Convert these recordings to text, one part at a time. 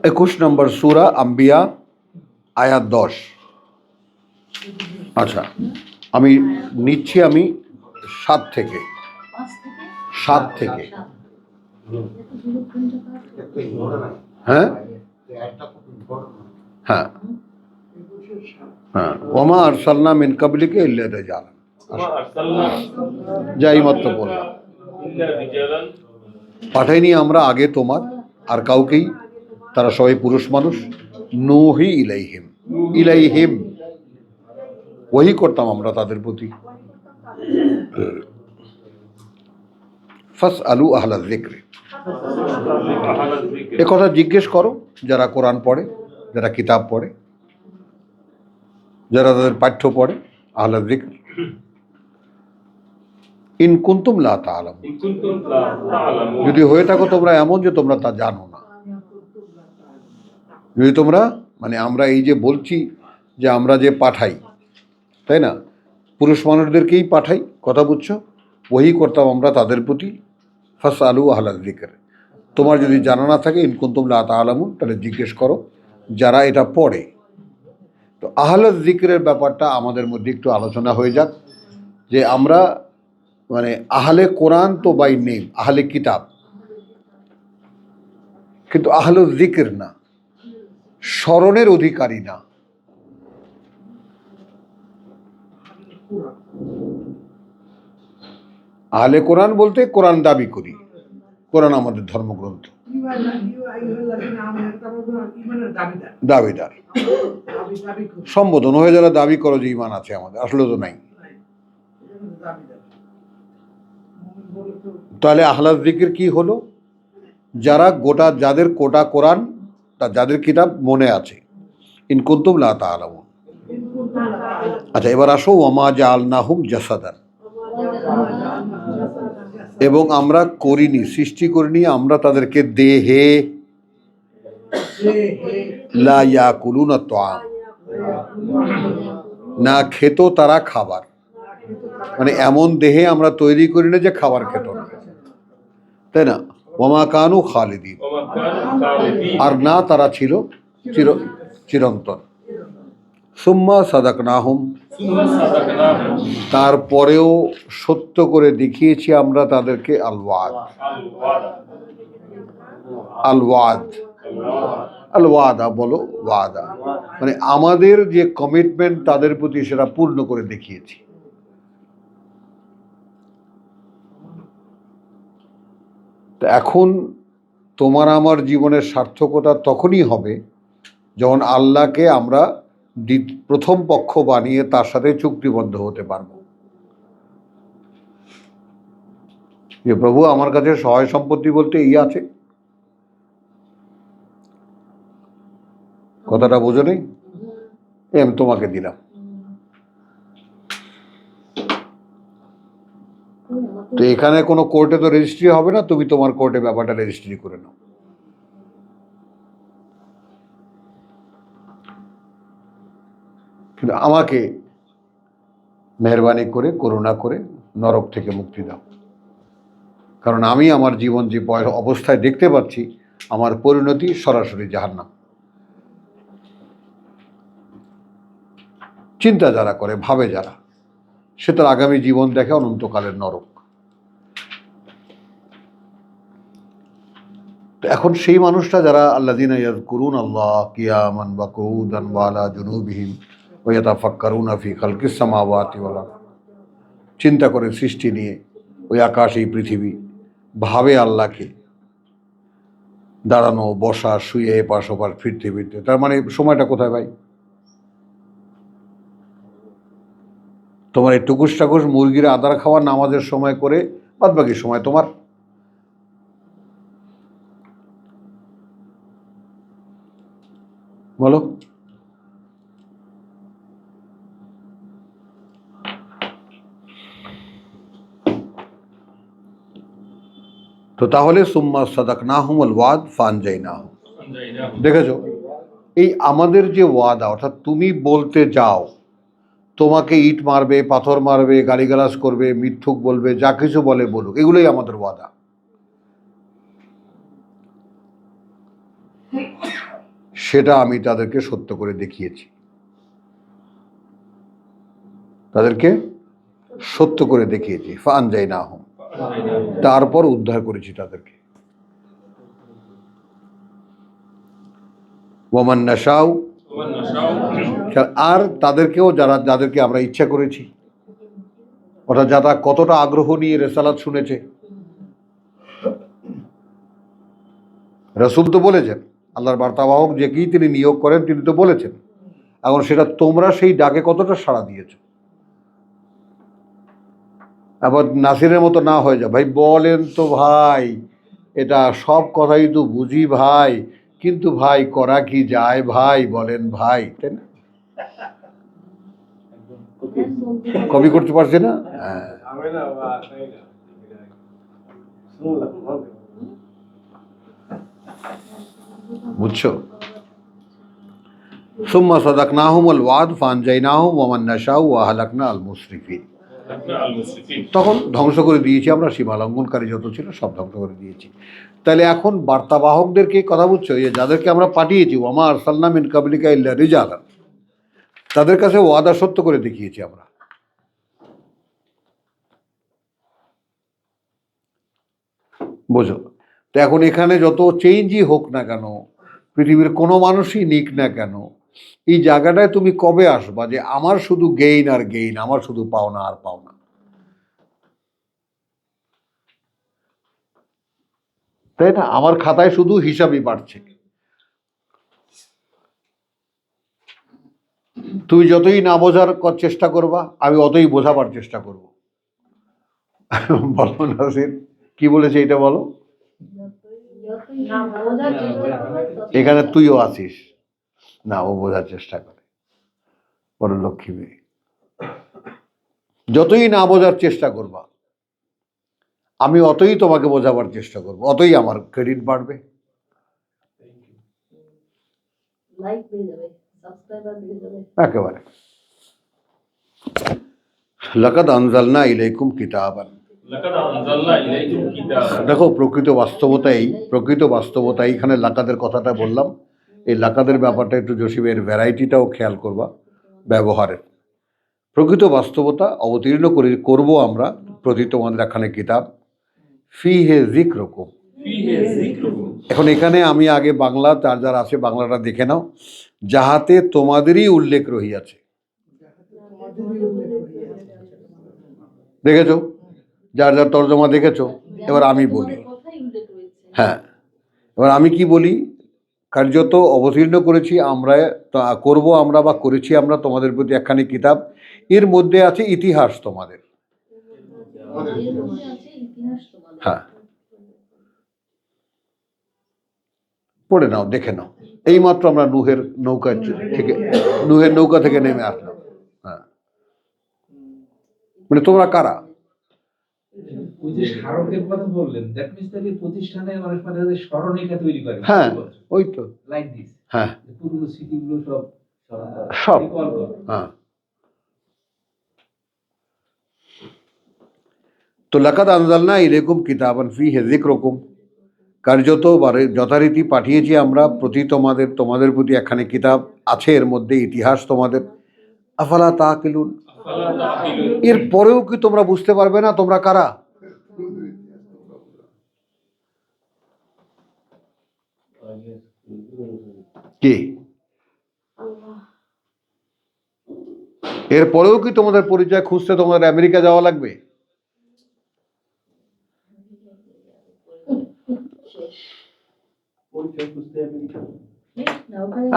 21 নম্বর সূরা আম্বিয়া, আয়াত 10। আচ্ছা, আমি নিচ্ছি, আমি 7 থেকে। হ্যাঁ হ্যাঁ হ্যাঁ, ওমা আরসালনা মিন কাবলিকা ইল্লা রিজালান, যাই মাত্র বললাম, পাঠাইনি আমরা আগে তোমার আর কাউকেই, তারা সবাই পুরুষ মানুষ। নূহি ইলাইহিম, ইলাইহিম ওহী করতাম আমরা তাদের প্রতি। ফাসআলু আহলা যিকরি, এ কথা জিজ্ঞেস করো যারা কোরআন পড়ে, যারা কিতাব পড়ে, যারা তাদের পাঠ্য পড়ে। আহলা যিকর ইন কুনতুম লা তা'লামুন, যদি হয়ে থাকো তোমরা এমন যে তোমরা তা জানো না। যদি তোমরা, মানে আমরা এই যে বলছি যে আমরা যে পাঠাই, তাই না, পুরুষ মানুষদেরকেই পাঠাই, কথা বুঝছো, ওহী করতাম আমরা তাদের প্রতি। ফাসআলু আহলা যিকর, তোমার যদি জানা না থাকে, ইন কুনতুম লা তা'লামুন, তাহলে জিজ্ঞেস করো যারা এটা পড়ে। তো আহলা যিকরের ব্যাপারটা আমাদের মধ্যে একটু আলোচনা হয়ে যাক, যে আমরা মানে আহলে কোরআন তো বাই নেম, আহলে কিতাব, কিন্তু আহলু যিকর না, স্মরণের অধিকারী না। আহলে কোরআন বলতে কোরআন দাবি করি, কোরআন আমাদের ধর্মগ্রন্থ, দাবিদার সম্বোধন হয়ে যারা দাবি করো যে ঈমান আছে আমাদের, আসলে তো নাই। তাহলে আহলা যিকর কি হলো? যারা গোটা, যাদের কোটা কোরআন, যাদের কিতাব মনে আছে। ইন কুনতুম লা তা'লামুন। আচ্ছা, এবার আসো, ওয়ামা জাআলনাহুম জাসাদান, এবং আমরা করিনি, সৃষ্টি করিনি আমরা তাদেরকে দেহে, লা ইয়াকুলুনা তা'আম, না খেত তারা খাবার, মানে এমন দেহে আমরা তৈরি করি না যে খাবার খেত না, তাই না। ওয়ামা কানু খালিদিন, আর না তারা ছিল চিরন্তন। সুম্মা সাদাকনাহুম, তারপরেও সত্য করে দেখিয়েছি আমরা তাদেরকে আল ওয়াদ, আল ওয়াদ, আল ওয়াদা বলো, ওয়াদা মানে আমাদের যে কমিটমেন্ট তাদের প্রতি, সেটা পূর্ণ করে দেখিয়েছি। তো এখন তোমার আমার জীবনের সার্থকতা তখনই হবে যখন আল্লাহকে আমরা প্রথম পক্ষ বানিয়ে তার সাথে চুক্তিবদ্ধ হতে পারবো, যে প্রভু আমার কাছে সহায় সম্পত্তি বলতে এই আছে। কথাটা বোঝো নেই? আমি তোমাকে দিলাম। তো এখানে কোনো কোর্টে তো রেজিস্ট্রি হবে না, তুমি তোমার কোর্টে ব্যাপারটা রেজিস্ট্রি করে নাও। কিন্তু আমাকে মেহরবানি করে, করুণা করে নরক থেকে মুক্তি দাও, কারণ আমি আমার জীবন যে অবস্থায় দেখতে পাচ্ছি, আমার পরিণতি সরাসরি জাহান্নাম। চিন্তা যারা করে, ভাবে যারা, সে তার আগামী জীবন দেখে অনন্তকালের নরক। তো এখন সেই মানুষটা যারা আল্লাযীনা ইয়াযকুরুন আল্লাহ কিয়ামান ওয়া কুউদান ওয়া আলা জুনুবিহিম ওয়া ইয়াতাফাক্কারুনা ফি খালকিস সামাওয়াতি ওয়াল আরদ, চিন্তা করে সৃষ্টি নিয়ে, ওই আকাশ, এই পৃথিবী, ভাবে আল্লাহকে, দাঁড়ানো, বসা, শুয়ে, এপাশ ওপাশ, ফিরতে ফিরতে, তার মানে সময়টা কোথায় ভাই? তোমার এই টুকুস টাকুস মুরগির আদার খাওয়া, নামাজের সময় করে বাদ বাকি সময় তোমার। বলো, তো তাহলে সুম্মা সাদাকনাহুমুল ওয়াদ ফানজাইনাহুম, দেখেছো এই আমাদের যে ওয়াদা, অর্থাৎ তুমি বলতে যাও তোমাকে ইট মারবে, পাথর মারবে, গালিগালাজ করবে, মিথ্যুক বলবে, যা কিছু বলে বলুক, এগুলোই আমাদের ওয়াদা। সেটা আমি তাদেরকে সত্য করে দেখিয়েছি, তাদেরকে সত্য করে দেখিয়েছি। ফানজাইনাহুম, তারপর উদ্ধার করেছি তাদেরকে। ওয়ামান নাশাউ, আর তাদেরকেও যাদেরকে আমরা ইচ্ছা করেছি, অর্থাৎ যারা কতটা আগ্রহ নিয়ে রেসালাত শুনেছে। রসুল তো বলেছেন, আল্লাহর বার্তাবাহক যে কি তিনি নিয়োগ করেন তিনি তো বলেছেন। এখন সেটা তোমরা সেই ডাকে কতটা সাড়া দিয়েছ। আবার নাসিরের মতো না হয়ে যায়, ভাই বলেন তো ভাই, এটা সব কথাই তো বুঝি ভাই, কিন্তু ভাই করা কি যায় ভাই, বলেন ভাই, তাই না? কপি করতে পারছে না। হ্যাঁ, বুঝছো? সুম্মা সাদাকনাহুমুল ওয়াদ ফানজাইনাহুম ওয়া মান নাশাউ ওয়া আহলাকনা আল মুসরিফিন, তখন ধ্বংস করে দিয়েছি আমরা সীমালঙ্ঘনকারী যত ছিল সব ধ্বংস করে দিয়েছি। তাহলে এখন বার্তাবাহকদেরকে কথা বুঝছো, এই যাদেরকে আমরা পাঠিয়েছি, ওয়ামা আরসালনা মিন কাবলিকা ইল্লা রিজালান, তাদের কাছে ওয়াদা সত্য করে দেখিয়েছি আমরা। বোঝো তো? এখন এখানে যত চেঞ্জই হোক না কেন, পৃথিবীর কোনো মানুষই নিক না কেন, এই জায়গাটায় তুমি কবে আসবা যে আমার শুধু গেইন আর গেইন, আমার শুধু পাওনা আর পাওনা, তাই না? আমার খাতায় শুধু হিসাবই বাড়ছে। তুই যতই না বোঝার চেষ্টা করবা, আমি অতই বোঝাবার চেষ্টা করব। বলো নাসির, কি বলেছে এটা বলো? এখানে তুইও আছিস না, ও বোঝার চেষ্টা করে, বড় লক্ষ্মী মেয়ে। যতই না বোঝার চেষ্টা করবা, আমি অতই তোমাকে বোঝাবার চেষ্টা করব, অতই আমার ক্রেডিট বাড়বে। একেবারে। লাকাদ আনজালনা ইলাইকুম কিতাবান, দেখো প্রকৃত বাস্তবতা এখানে লাকাদের কথাটা বললাম। এই লাকাদের ব্যাপারটা একটু জসিমের ভ্যারাইটিটাও খেয়াল করবা ব্যবহারের। প্রকৃত বাস্তবতা অবতীর্ণ করব আমরা প্রতি তোমাদের একখানে কিতাব, ফিহে যিকরুকুম। এখন এখানে আমি আগে বাংলা, যার যার আছে বাংলাটা দেখে নাও, যাহাতে তোমাদেরই উল্লেখ রহিয়াছে। দেখেছো? যার যার তর্জমা দেখেছো। এবার আমি বলি, হ্যাঁ, এবার আমি কি বলি, কার্যত অবতীর্ণ করেছি আমরা, করব আমরা বা করেছি আমরা তোমাদের প্রতি একখানি কিতাব, এর মধ্যে আছে ইতিহাস তোমাদের। হ্যাঁ, পড়ে নাও, দেখে নাও। এইমাত্র আমরা নুহের নৌকা থেকে নেমে আসলাম। হ্যাঁ, মানে তোমরা কারা? ওই যে স্মারকের কথা বললেন, দ্যাট মিন্স তাকে প্রতিষ্ঠানে মানুষ মানে স্মরণিকা তৈরি করে। হ্যাঁ, ওই তো লাইক দিস। হ্যাঁ, পুরনো স্মৃতিগুলো সব হ্যাঁ। তো লাকাদ আনজালনা ইলাইকুম কিতাবান ফিহি যিকরুকুম, কার্যত যথারীতি পাঠিয়েছি আমরা তোমাদের প্রতি একখানি কিতাব, আছে এর মধ্যে ইতিহাস তোমাদের। আফালা তাকিলুন, এর পরেও কি তোমরা বুঝতে পারবে না তোমরা কারা? কি এর পরেও কি তোমাদের পরিচয় খুঁজতে তোমাদের আমেরিকা যাওয়া লাগবে?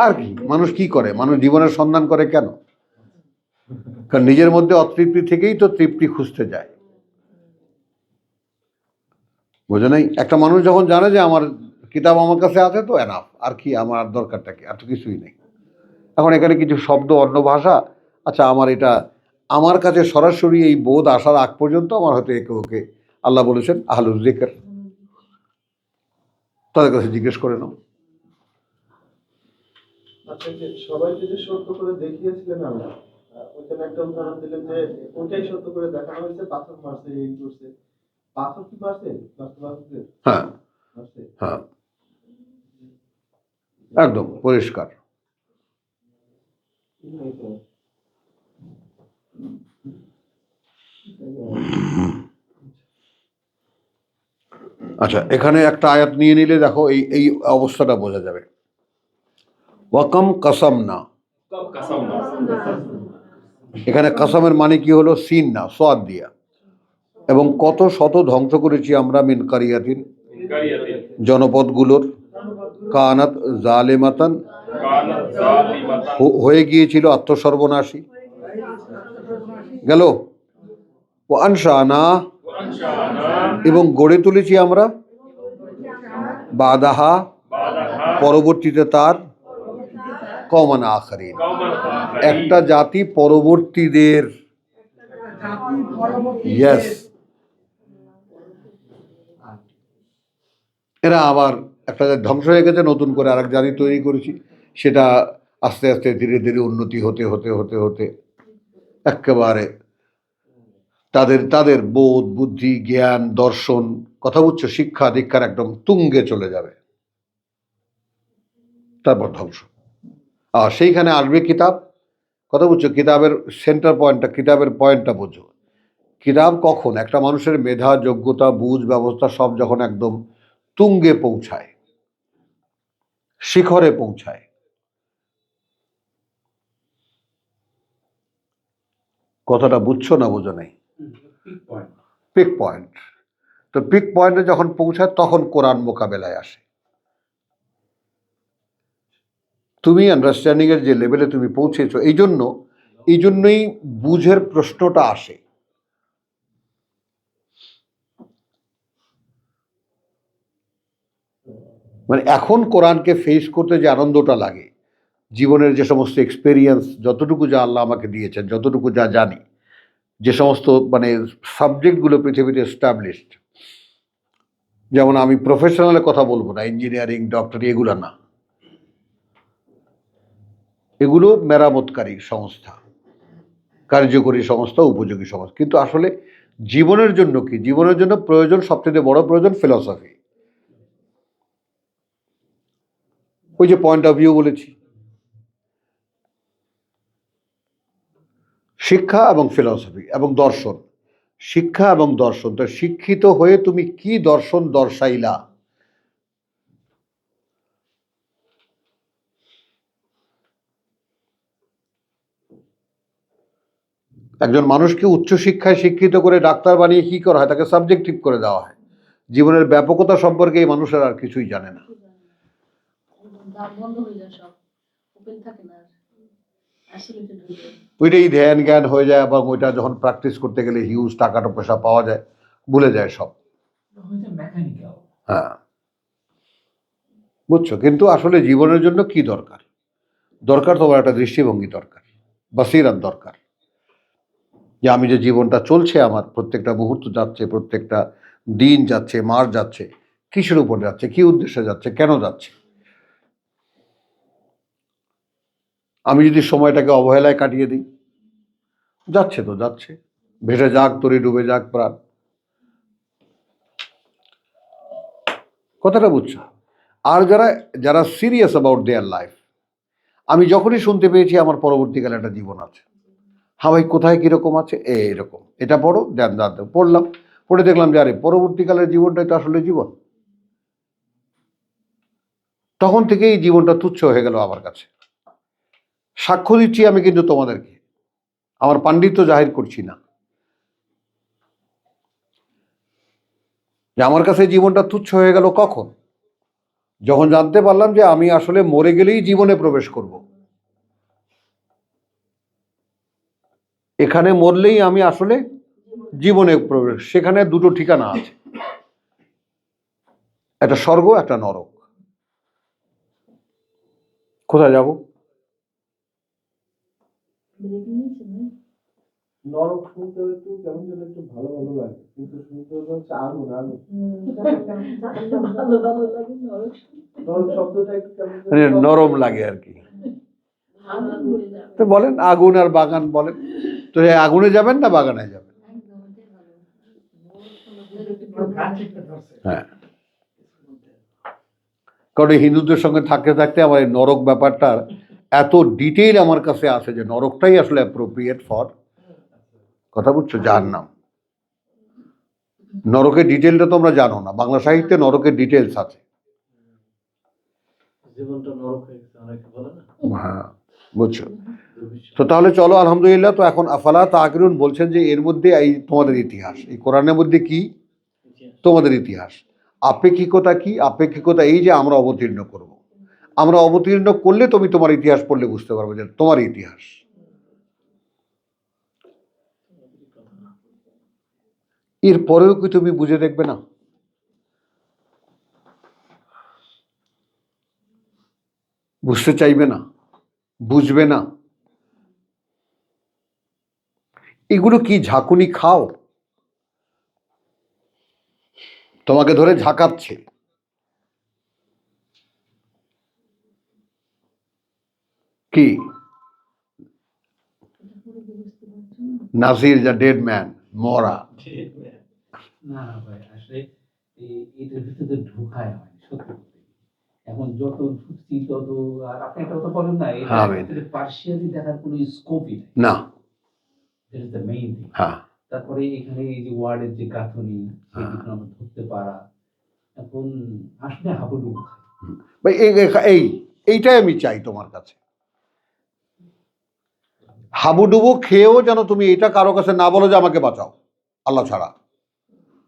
আর কি মানুষ কি করে? মানুষ জীবনের সন্ধান করে কেন? কারণ নিজের মধ্যে অতৃপ্তি থেকেই তো তৃপ্তি খুঁজতে যায়। বোঝো নাই? একটা মানুষ যখন জানে যে আমার কিতাব আমার কাছে আছে তো এনাফ, আর কি আমার দরকারটা কি, আর তো কিছুই নেই। এখন এখানে কিছু শব্দ, অন্য ভাষা, আচ্ছা আমার কাছে সরাসরি এই বোধ আসার আগ পর্যন্ত আমার হয়তো একে ওকে আল্লাহ বলেছেন আহলুল যিকর, তাদের কাছে জিজ্ঞেস করে নাও। আচ্ছা, যে সবাইকে যে সত্য করে দেখিয়েছিলেন আল্লাহ, ওইখানে একটা উদাহরণ দিলেন যে ওইটাই সত্য করে দেখানো হয়েছে, পাথর মারছে, এই করছে। পাথর কি মারছে বাস্তবায়নদের? হ্যাঁ, মারছে। হ্যাঁ, একদম পরিষ্কার। আচ্ছা, এখানে একটা আয়াত নিয়ে নিলে দেখো এই এই অবস্থাটা বোঝা যাবে। ওয়াকাম কাসাম না, এখানে কাসামের মানে কি হলো? সিন না, সোয়াদ দিয়া। এবং কত শত ধ্বংস করেছি আমরা মিন কারিয়াতিন, জনপদগুলোর, কানাত জালেমাতান, হয়ে গিয়েছিল আত্মসর্বনাশী। গেল ও আনশানা, এবং গড়ে তুলেছি আমরা বাদাহা, পরবর্তীতে তার, কওমান আখারিন, একটা জাতি পরবর্তীদের। ইয়েস, এরা আবার একটা জাতি ধ্বংস হয়ে গেছে, নতুন করে আরেক জাতি তৈরি করেছি, সেটা আস্তে আস্তে ধীরে ধীরে উন্নতি হতে হতে হতে হতে একেবারে তাদের তাদের বোধ, বুদ্ধি, জ্ঞান, দর্শন, কথা বুঝছো, শিক্ষা দীক্ষার একদম তুঙ্গে চলে যাবে, তারপর ধ্বংস। আর সেইখানে আসবে কিতাব, কথা বুঝছো, কিতাবের সেন্টার পয়েন্টটা, কিতাবের পয়েন্টটা বোঝো। কিতাব কখন একটা মানুষের মেধা, যোগ্যতা, বুঝ, ব্যবস্থা সব যখন একদম তুঙ্গে পৌঁছায়, শিখরে পৌঁছায়, কথাটা বুঝছো না বোঝো নাই? Pick point. তো পিক পয়েন্টে যখন পৌঁছায় তখন কোরআন মোকাবেলায় আসে। তুমি আন্ডারস্ট্যান্ডিং এর যে লেভেলে তুমি পৌঁছেছো, এই জন্যই বুঝের প্রশ্নটা আসে। মানে এখন কোরআনকে ফেস করতে যে আনন্দটা লাগে, জীবনের যে সমস্ত এক্সপেরিয়েন্স, যতটুকু যা আল্লাহ আমাকে দিয়েছেন, যতটুকু যা জানি, যে সমস্ত মানে সাবজেক্টগুলো পৃথিবীতে এস্টাবলিশড, যেমন আমি প্রফেশনালে কথা বলবো না, ইঞ্জিনিয়ারিং, ডক্টরি, এগুলো না, এগুলো মেরামতকারী সংস্থা, কার্যকরী সংস্থা, উপযোগী সংস্থা। কিন্তু আসলে জীবনের জন্য কি, জীবনের জন্য প্রয়োজন, সবচেয়ে বড় প্রয়োজন ফিলসফি। ওই যে পয়েন্ট অফ ভিউ বলেছি, শিক্ষা এবং ফিলসফি এবং দর্শন, শিক্ষা এবং দর্শন। তো শিক্ষিত হয়ে তুমি কি দর্শন দর্শাইলা? একজন মানুষকে উচ্চশিক্ষায় শিক্ষিত করে ডাক্তার বানিয়ে কি করা হয়? তাকে সাবজেক্টিভ করে দেওয়া হয়। জীবনের ব্যাপকতা সম্পর্কে এই মানুষের আর কিছুই জানে না। ওইটাই ধ্যান জ্ঞান হয়ে যায়, এবং ওইটা যখন প্র্যাকটিস করতে গেলে হিউজ টাকাটা পয়সা পাওয়া যায়, ভুলে যায় সব। হ্যাঁ, বুঝছো? কিন্তু আসলে জীবনের জন্য কি দরকার? দরকার তোমার একটা দৃষ্টিভঙ্গি দরকার, বাসিরাত দরকার, যে আমি যে জীবনটা চলছে, আমার প্রত্যেকটা মুহূর্ত যাচ্ছে, প্রত্যেকটা দিন যাচ্ছে, মাস যাচ্ছে, কিসের উপর যাচ্ছে, কি উদ্দেশ্যে যাচ্ছে, কেন যাচ্ছে। আমি যদি সময়টাকে অবহেলায় কাটিয়ে দিই, যাচ্ছে তো যাচ্ছে, ভেসে যাক তরি, ডুবে যাক প্রাণ। কথাটা বুঝছো? আর যারা যারা সিরিয়াস অ্যাবাউট দেয়ার লাইফ, আমি যখনই শুনতে পেয়েছি আমার পরবর্তীকালে একটা জীবন আছে, হ্যাঁ ভাই, কোথায় কীরকম আছে, এরকম, এটা পড়ো, জানতে পড়লাম, পড়ে দেখলাম যে আরে পরবর্তীকালের জীবনটাই তো আসলে জীবন। তখন থেকেই জীবনটা তুচ্ছ হয়ে গেল আমার কাছে। সাক্ষ্য দিচ্ছি আমি কিন্তু তোমাদেরকে, আমার পাণ্ডিত্য জাহির করছি না, যে আমার কাছে জীবনটা তুচ্ছ হয়ে গেল কখন? যখন জানতে পারলাম যে আমি আসলে মরে গেলেই জীবনে প্রবেশ করব। এখানে মরলেই আমি আসলে জীবনে প্রবেশ। সেখানে দুটো ঠিকানা আছে, একটা স্বর্গ, একটা নরক। কোথায় যাব? নরক শুনতেও একটু কেমন যেন একটু ভালো ভালো লাগে, কিন্তু শুনতে হচ্ছে আগুন আগুন। ভালো ভালো লাগে নরক নরক শব্দটা একটু কেমন যেন মানে নরম লাগে আর কি। আগুন ঘুরে যাবে তো বলেন আগুন আর বাগান বলেন, তো এই আগুনে যাবেন না বাগানে যাবেন? একদম ওটাই ভালো হ্যাঁ, কারণ এই হিন্দুদের সঙ্গে থাকতে থাকতে আমার এই নরক ব্যাপারটা এত ডিটেইল আমার কাছে আছে যে নরকটাই আসলে অ্যাপ্রোপ্রিয়েট ফর, কথা বুঝছো, জাহান্নাম। নরকের ডিটেলটা তোমরা জানো না, বাংলা সাহিত্যে নরকের ডিটেলস আছে। জীবনটা নরক হয়ে গেছে অনেকে বলে না। হ্যাঁ, বুঝছো। তো তাহলে চলো আলহামদুলিল্লাহ। তো এখন আফালা তাকিলুন বলছেন যে এর মধ্যে এই তোমাদের ইতিহাস, এই কোরআনের মধ্যে কি তোমাদের ইতিহাস। আপেক্ষিকতা কি? আপেক্ষিকতা এই যে আমরা অবতীর্ণ করব, আমরা অবতীর্ণ করলে তুমি তোমার ইতিহাস পড়লে বুঝতে পারবে যে তোমার ইতিহাস। এর পরেও কি তুমি বুঝে দেখবে না? বুঝতে চাইবে না, বুঝবে না? এগুলো কি ঝাঁকুনি খাও? তোমাকে ধরে ঝাঁকাচ্ছে, কি নাসির দ্য ডেড ম্যান, মরা। না না ভাই, আসলে এটার ভিতরে ঢোকায় হয় সত্যি বলতে। এখন যত ঢুকছি তত, আর আপনি একটা কথা বলেন না, হ্যাঁ, এটা পার্সিয়ালি দেখার কোনো স্কোপই নেই। না। That is the main thing. হ্যাঁ, তারপরে এখানে এই যে ওয়ার্ডের যে গাঁথনি, সেগুলো আমরা ধরতে পারা, এখন আসলে হাবুডুবু খাই। ভাই এইটাই আমি চাই তোমার কাছে। হাবুডুবু খেয়েও যেন তুমি এটা কারো কাছে না বলো যে আমাকে বাঁচাও, আল্লাহ ছাড়া।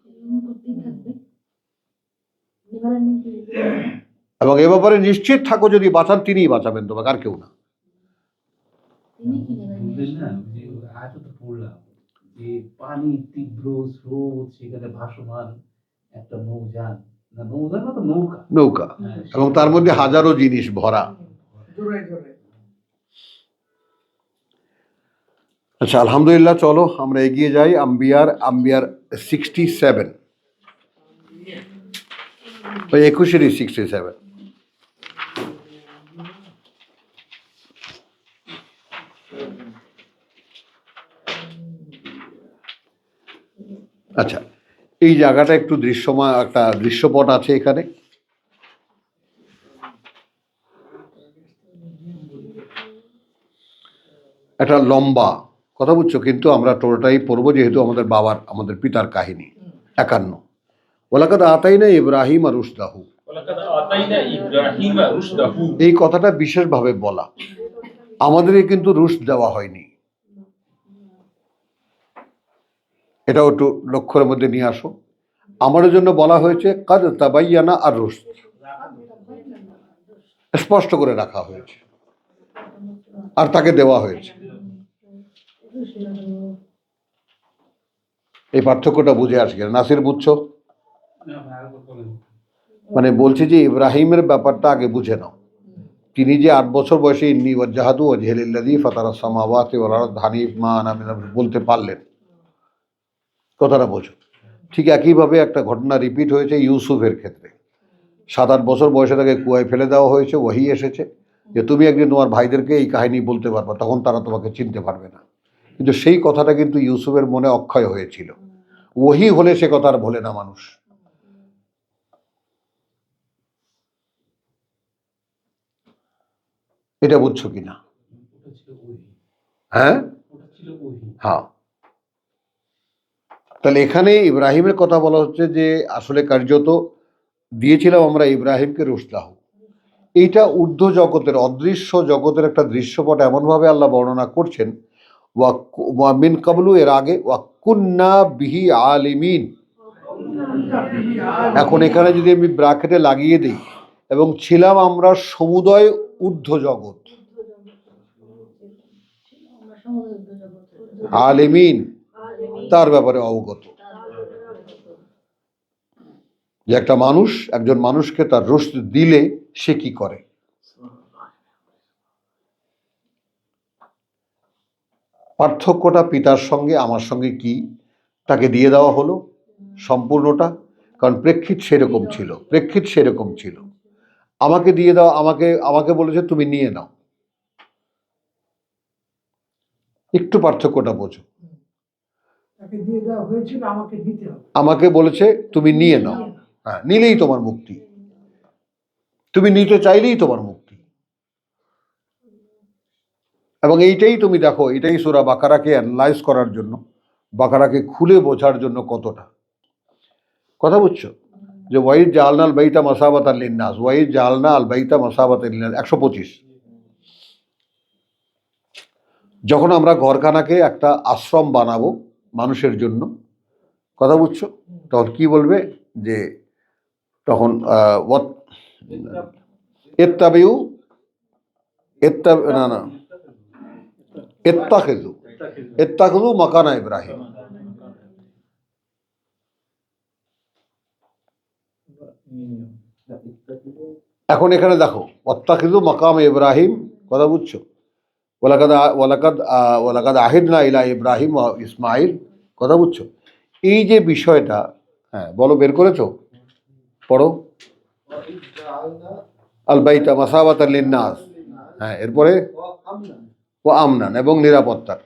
এরকম করতেই থাকবে এবারে নেই কি এবং এ ব্যাপারে নিশ্চিত থাকো যদি বাঁচান তিনিই বাঁচাবেন তোমাকে, আর কেউ না। তিনি কি নেবেন বুঝলেন না, যে আজও তো পড়লাম যে পানি তীব্র স্রোত, সেখানে ভাসমান একটা নৌযান, না নৌযান না তো নৌকা। নৌকা, হ্যাঁ, এবং তার মধ্যে হাজারো জিনিস ভরা। আচ্ছা আলহামদুলিল্লাহ, চলো আমরা এগিয়ে যাই। আম্বিয়ার 67, ওই 21-ই 67। আচ্ছা, এই জায়গাটা একটু দৃশ্যমান, একটা দৃশ্যপট আছে এখানে। একটা লম্বা কথা বুঝছো, কিন্তু আমরা টোটাই পড়বো যেহেতু আমাদের পিতার কাহিনী। 51, ওয়ালাকাদ আতাইনা ইব্রাহিম আর রুশদাহু। এই কথাটা বিশেষভাবে বলা, আমাদেরকে কিন্তু রুশদ দেওয়া হয়নি। এটাও একটু লক্ষ্যের মধ্যে নিয়ে আসো। আমাদের জন্য বলা হয়েছে কাদ তাবাইয়ানা আর রুশদ, স্পষ্ট করে রাখা হয়েছে, আর তাকে দেওয়া হয়েছে। এই পার্থক্যটা বুঝে আসবে। নাসির বুঝছো? মানে বলছি যে ইব্রাহিমের ব্যাপারটা আগে বুঝে নাও। তিনি যে 8 বছর বয়সে ইন্নী ওয়াজজাহাতু ওয়াজহি লিল্লাযী ফাতারাস সামাওয়াতি ওয়াল আরদ হানিফা মা আনা মিনাল বলতে পারলেন, কথাটা বোঝো। ঠিক একইভাবে একটা ঘটনা রিপিট হয়েছে ইউসুফের ক্ষেত্রে। 7-8 বছর বয়সে তাকে কুয়ায় ফেলে দেওয়া হয়েছে, ওহী এসেছে যে তুমি একদিন তোমার ভাইদেরকে এই কাহিনী বলতে পারবে, তখন তারা তোমাকে চিনতে পারবে না। কিন্তু সেই কথাটা কিন্তু ইউসুফের মনে অক্ষয় হয়েছিল। ওহী হলে সে কথা আর ভোলে না মানুষ। এটা বুঝছো কিনা? ওটা ছিল ওহি, হ্যাঁ ওটা ছিল ওহি। হ্যাঁ, তাহলে এখানে ইব্রাহিমের কথা বলা হচ্ছে যে আসলে কার্যত দিয়েছিলাম আমরা ইব্রাহিমকে রুশদাহু। এইটা ঊর্ধ্ব জগতের, অদৃশ্য জগতের একটা দৃশ্যপট এমনভাবে আল্লাহ বর্ণনা করছেন। ওয়া মিন কাবলু, এর আগে, ওয়া কুন্না বিহি আলিমিন। এখন এখানে যদি আমি ব্র্যাকেটে লাগিয়ে দিই, এবং ছিলাম আমরা সমুদয় ঊর্ধ্ব জগৎ, আমরা সমুদ্র জগতের আলিমিন তার ব্যাপারে অবগত। যে একটা মানুষ, একজন মানুষকে তার রুশদ দিলে সে কি করে। পার্থক্যটা পিতার সঙ্গে আমার সঙ্গে কি, তাকে দিয়ে দেওয়া হলো সম্পূর্ণটা, কারণ প্রেক্ষিত সেরকম ছিল। আমাকে দিয়ে দেওয়া, আমাকে বলেছে তুমি নিয়ে নাও। একটু পার্থক্যটা বোঝো। তাকে দিয়ে দেওয়া হয়েছিল, আমাকে দিতে হবে। আমাকে বলেছে তুমি নিয়ে নাও, হ্যাঁ, নিলেই তোমার মুক্তি, তুমি নিতে চাইলেই তোমার মুক্তি। এবং এইটাই তুমি দেখো, এটাই সূরা বাকারাকে অ্যানালাইজ করার জন্য, বাকারাকে খুলে বোঝার জন্য কতটা কথা বুঝছো, যে ওয়াইদ জালনা আল বাইতা মাসাবাতাল লিন্নাস, ওয়াইদ জালনা আল বাইতা মাসাবাতাল লিন্নাস 125। যখন আমরা ঘরখানাকে একটা আশ্রম বানাবো মানুষের জন্য, কথা বুঝছো, তখন কি বলবে, যে তখন ইত্তাবিউ ইত্তাখিযু মাকানা ইব্রাহিম। এখন এখানে দেখো ওয়াত্তাখিযু মাকাম ইব্রাহিম, কথা বুঝছো, ওয়ালাকাদ আহিদনা ইলা ইব্রাহিম ওয়া ইসমাইল, কথা বুঝছো। এই যে বিষয়টা, হ্যাঁ বলো, বের করেছো, পড়ো। আল বাইতা মাসাবাতাল লিন্নাস, হ্যাঁ, এরপরে ও আমনান, এবং নিরাপত্তার,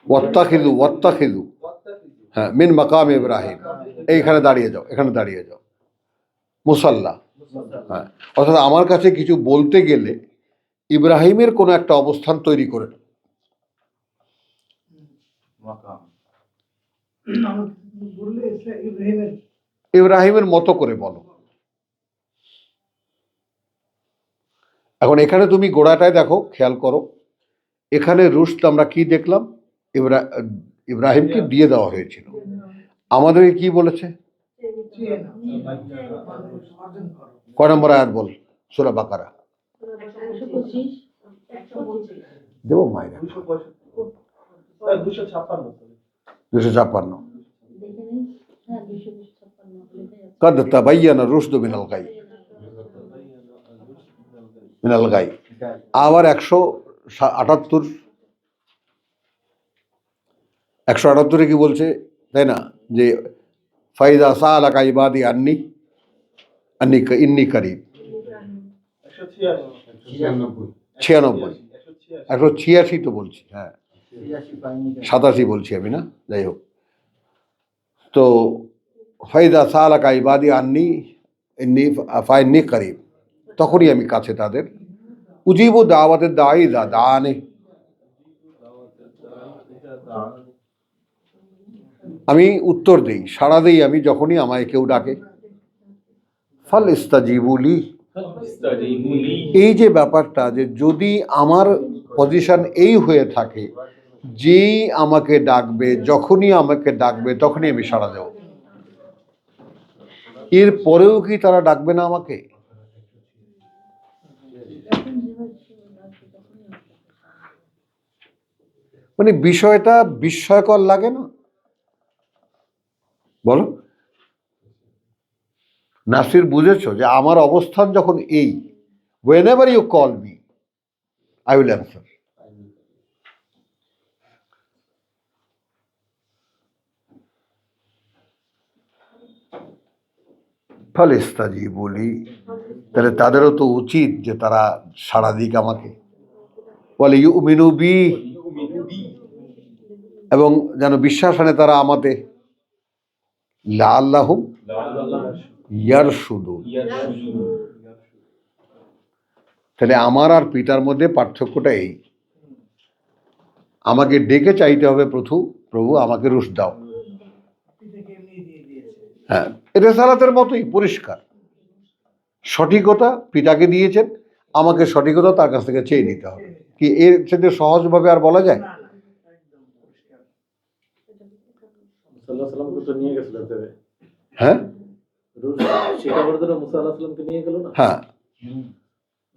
ওয়াত্তাখিযু, হ্যাঁ, মিন মাকাম ইব্রাহিম, এইখানে দাঁড়িয়ে যাও, এখানে দাঁড়িয়ে যাও, মুসাল্লা, হ্যাঁ, অর্থাৎ আমার কাছে কিছু বলতে গেলে ইব্রাহিমের কোনো একটা অবস্থান তৈরি করে নাও। আমাকে বললে এটা ইব্রাহিমের ইব্রাহিমের মতো করে বলো। এখন এখানে তুমি গোড়াটায় দেখো, খেয়াল করো, এখানে রুশদ আমরা কি দেখলাম, ইব্রাহিমকে দিয়ে দেওয়া হয়েছিল। আমাদেরকে কি বলেছে, চেয়ে নাও, অর্জন করো। কয় নম্বর আয়াত বল, সূরা বাকারা, 125, 125 দেবো মায়ের 256। দেখে নিন। হ্যাঁ 256 কদ তাবায়্যানা রুশদু মিনাল গাই। আবার 178 কি বলছে, তাই না, যে ফাইদা সালাকা ইবাদি আন্নি ইন্নি করিব। 96, 186 তো বলছি, হ্যাঁ 87 বলছি আমি, না যাই হোক। তো ফাইদা সালাকা ইবাদি আন্নি ইন্নি ফাইন্নি করিব, তখনই আমি কাছে তাদের। উজিবু দাওয়াতের দাঈ ইযা দাআনি, আমি উত্তর দেই, সাড়া দেই আমি যখনই আমায় কেউ ডাকে। ফালইস্তাজিবু লি, এই যে ব্যাপারটা, যে যদি আমার পজিশন এই হয়ে থাকে, যেই আমাকে ডাকবে, যখনই আমাকে ডাকবে তখনই আমি সাড়া দেব, এর পরেও কি তারা ডাকবে না আমাকে? মানে বিষয়টা বিস্ময়কর লাগে না, বলো নাসির, বুঝেছো যে আমার অবস্থান যখন এই, whenever you call me I will answer। ফালইস্তাজিবু লি, তাহলে তাদেরও তো উচিত যে তারা সাড়া দিক আমাকে। বলে ইউমিনু বি, এবং যেন বিশ্বাস আনে তারা আমাতে। লাআল্লাহুম ইয়ারশুদুন, তাহলে আমার আর পিতার মধ্যে পার্থক্যটা এই, আমাকে ডেকে চাইতে হবে, প্রভু আমাকে রুশ দাও। পিতাকে এমনি দিয়ে দিয়েছে। হ্যাঁ, রেসালাতের মতোই পরিষ্কার, সঠিকতা পিতাকে দিয়েছেন, আমাকে সঠিকতা তার কাছ থেকে চেয়ে নিতে হবে। কি এর সাথে সহজভাবে আর বলা যায়? না না, একদম পরিষ্কার। মুসা আল্লাহ সাল্লামকে তো নিয়ে গেছিল তবে, হ্যাঁ রুশ শিকার করে তো মুসা আল্লাহ সাল্লামকে নিয়ে গেল না হ্যাঁ।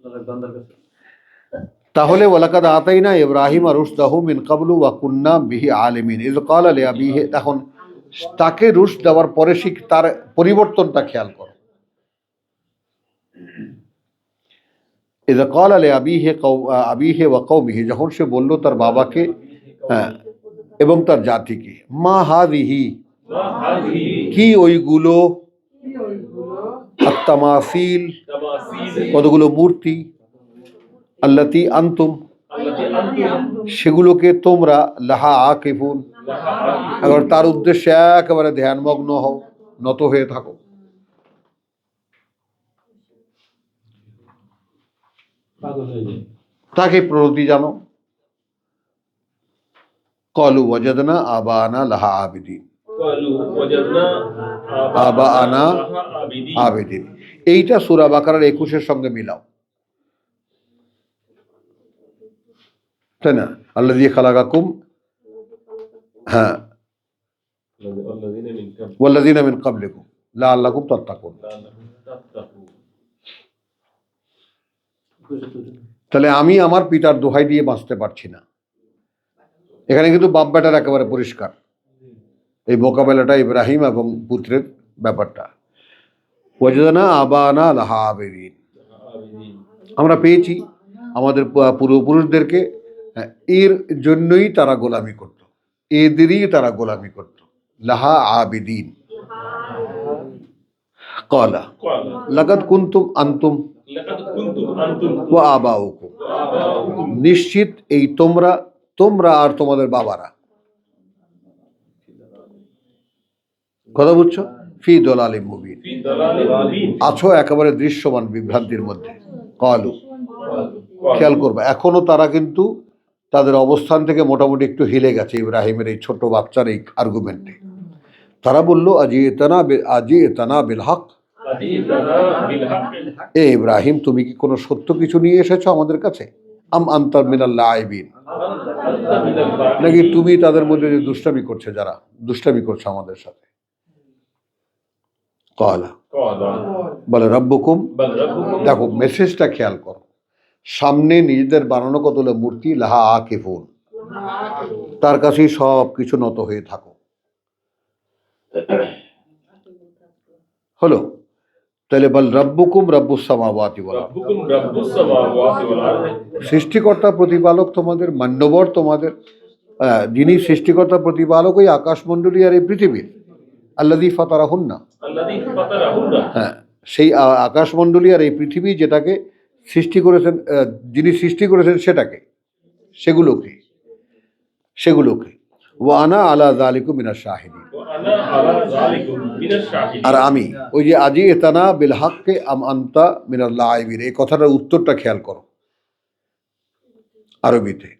আল্লাহর বান্দার কাছে। তাহলে ওয়ালাকাদ আতাইনা ইব্রাহিম রুশদাহু মিন ক্বাবলু ওয়া কুন্না বিহি আলিমিন ইয ক্বালা লিআবিহি। এখন তাকে রুশ দেওয়ার পরে তার পরিবর্তনটা খেয়াল করো। ইযা ক্বালা লিআবিহি ওয়া কওমিহি, যখন সে বলল তার বাবাকে হ্যাঁ এবং তার জাতিকে, মা হাযিহি, মা হাযিহি, কি ওইগুলো, কি ওইগুলো আত-তামাসিল, তামাসিল, কতগুলো মূর্তি, আল্লাতী আনতুম, আল্লাতী আনতুম সেগুলোকে তোমরা লাহা আকিফুন, লাহা আকিফুন, এবার তার উদ্দেশ্যে একেবারে ধ্যানমগ্ন হও, নত হয়ে থাকো। পাগল হয়ে যায়। তাকে প্রণতি জানো। কলু ওয়াজাদনা আবানা লাহা আবিদিন, ক্বালু ওয়াজাদনা আবানা লাহা আবিদিন। আবেদিন। এইটা সূরা বাকারার 21-এর সঙ্গে মিলাও, তাই না? আল্লাযী খালাকাকুম, হ্যাঁ, والذين من قبل ওয়াল্লাযীনা মিন ক্বাবলিকুম লাআল্লাকুম তাত্তাকুন। لعلكم تتقون। তাহলে আমি আমার পিতার দোহাই দিয়ে বাঁচতে পারছি না। এখানে কিন্তু বাপ বেটার একেবারে পরিষ্কার এই মোকাবেলাটা, ইব্রাহিম এবং পুত্রের ব্যাপারটা। ওয়াজাদনা আবানা লাহা আবিদিন, আমরা পেয়েছি আমাদের পূর্বপুরুষদেরকে এর জন্যই তারা গোলামি করত, এদেরই তারা গোলামি করত। লাহা আবিদিন। ক্বালা قال লাকাদ কুনতুম আনতুম لقد كنتم أنتم ওয়া আবাউকুম, وآباؤكم নিশ্চিত এই তোমরা আর তোমাদের বাবারা, কথা বুঝছো, ফি দালালিম মুবিন, في ضلال مبين। আছো একেবারে দৃশ্যমান বিভ্রান্তির মধ্যে। ক্বালু, قال খেয়াল করবে এখনো তারা কিন্তু তাদের অবস্থান থেকে মোটামুটি একটু হিলে গেছে ইব্রাহিমের এই ছোট বাচ্চার এই আর্গুমেন্টে। তারা বলল আজিতানা বিল হক, أجئتنا بالحق এ ইব্রাহিম তুমি কি কোনো সত্য কিছু নিয়ে এসেছো আমাদের কাছে? আম আনতা মিনাল লাইবিন, أنت من اللاعبين নাকি তুমি তাদের মধ্যে যে দুষ্টামি করছে, যারা দুষ্টামি করছে আমাদের সাথে। ক্বালা, قال বলে রব্বুকুম, بل ربكم দেখো মেসেজটা খেয়াল করো, সামনে নিজেদের বানানো কতগুলো মূর্তি, লাহা আকিফুন, তার কাছেই সব কিছু নত হয়ে থাকো। হলো, তাহলে বল রব্বুকুম রব্বুস সামাওয়াতি ওয়াল আরদ, ربكم رب السماوات والأرض সৃষ্টিকর্তা প্রতিপালক তোমাদের, মান্যবর তোমাদের, যিনি সৃষ্টিকর্তা প্রতিপালক ওই আকাশমণ্ডলী আর এই পৃথিবীর, আল্লাযী ফাতারাহুন্না, الذي فطرهن হ্যাঁ সেই আকাশমণ্ডলী আর এই পৃথিবী যেটাকে সৃষ্টি করেছেন, যিনি সৃষ্টি করেছেন সেগুলোকে ওয়া আনা আলা যালিকুম মিনাশ শাহিদিন, وأنا على ذلك من الشاهدين। আর আমি ওই যে আজি এতানা বিল হাক্কে আম আনতা মিনাল লাইবিন, এই কথাটার উত্তরটা খেয়াল করো আরবিতে।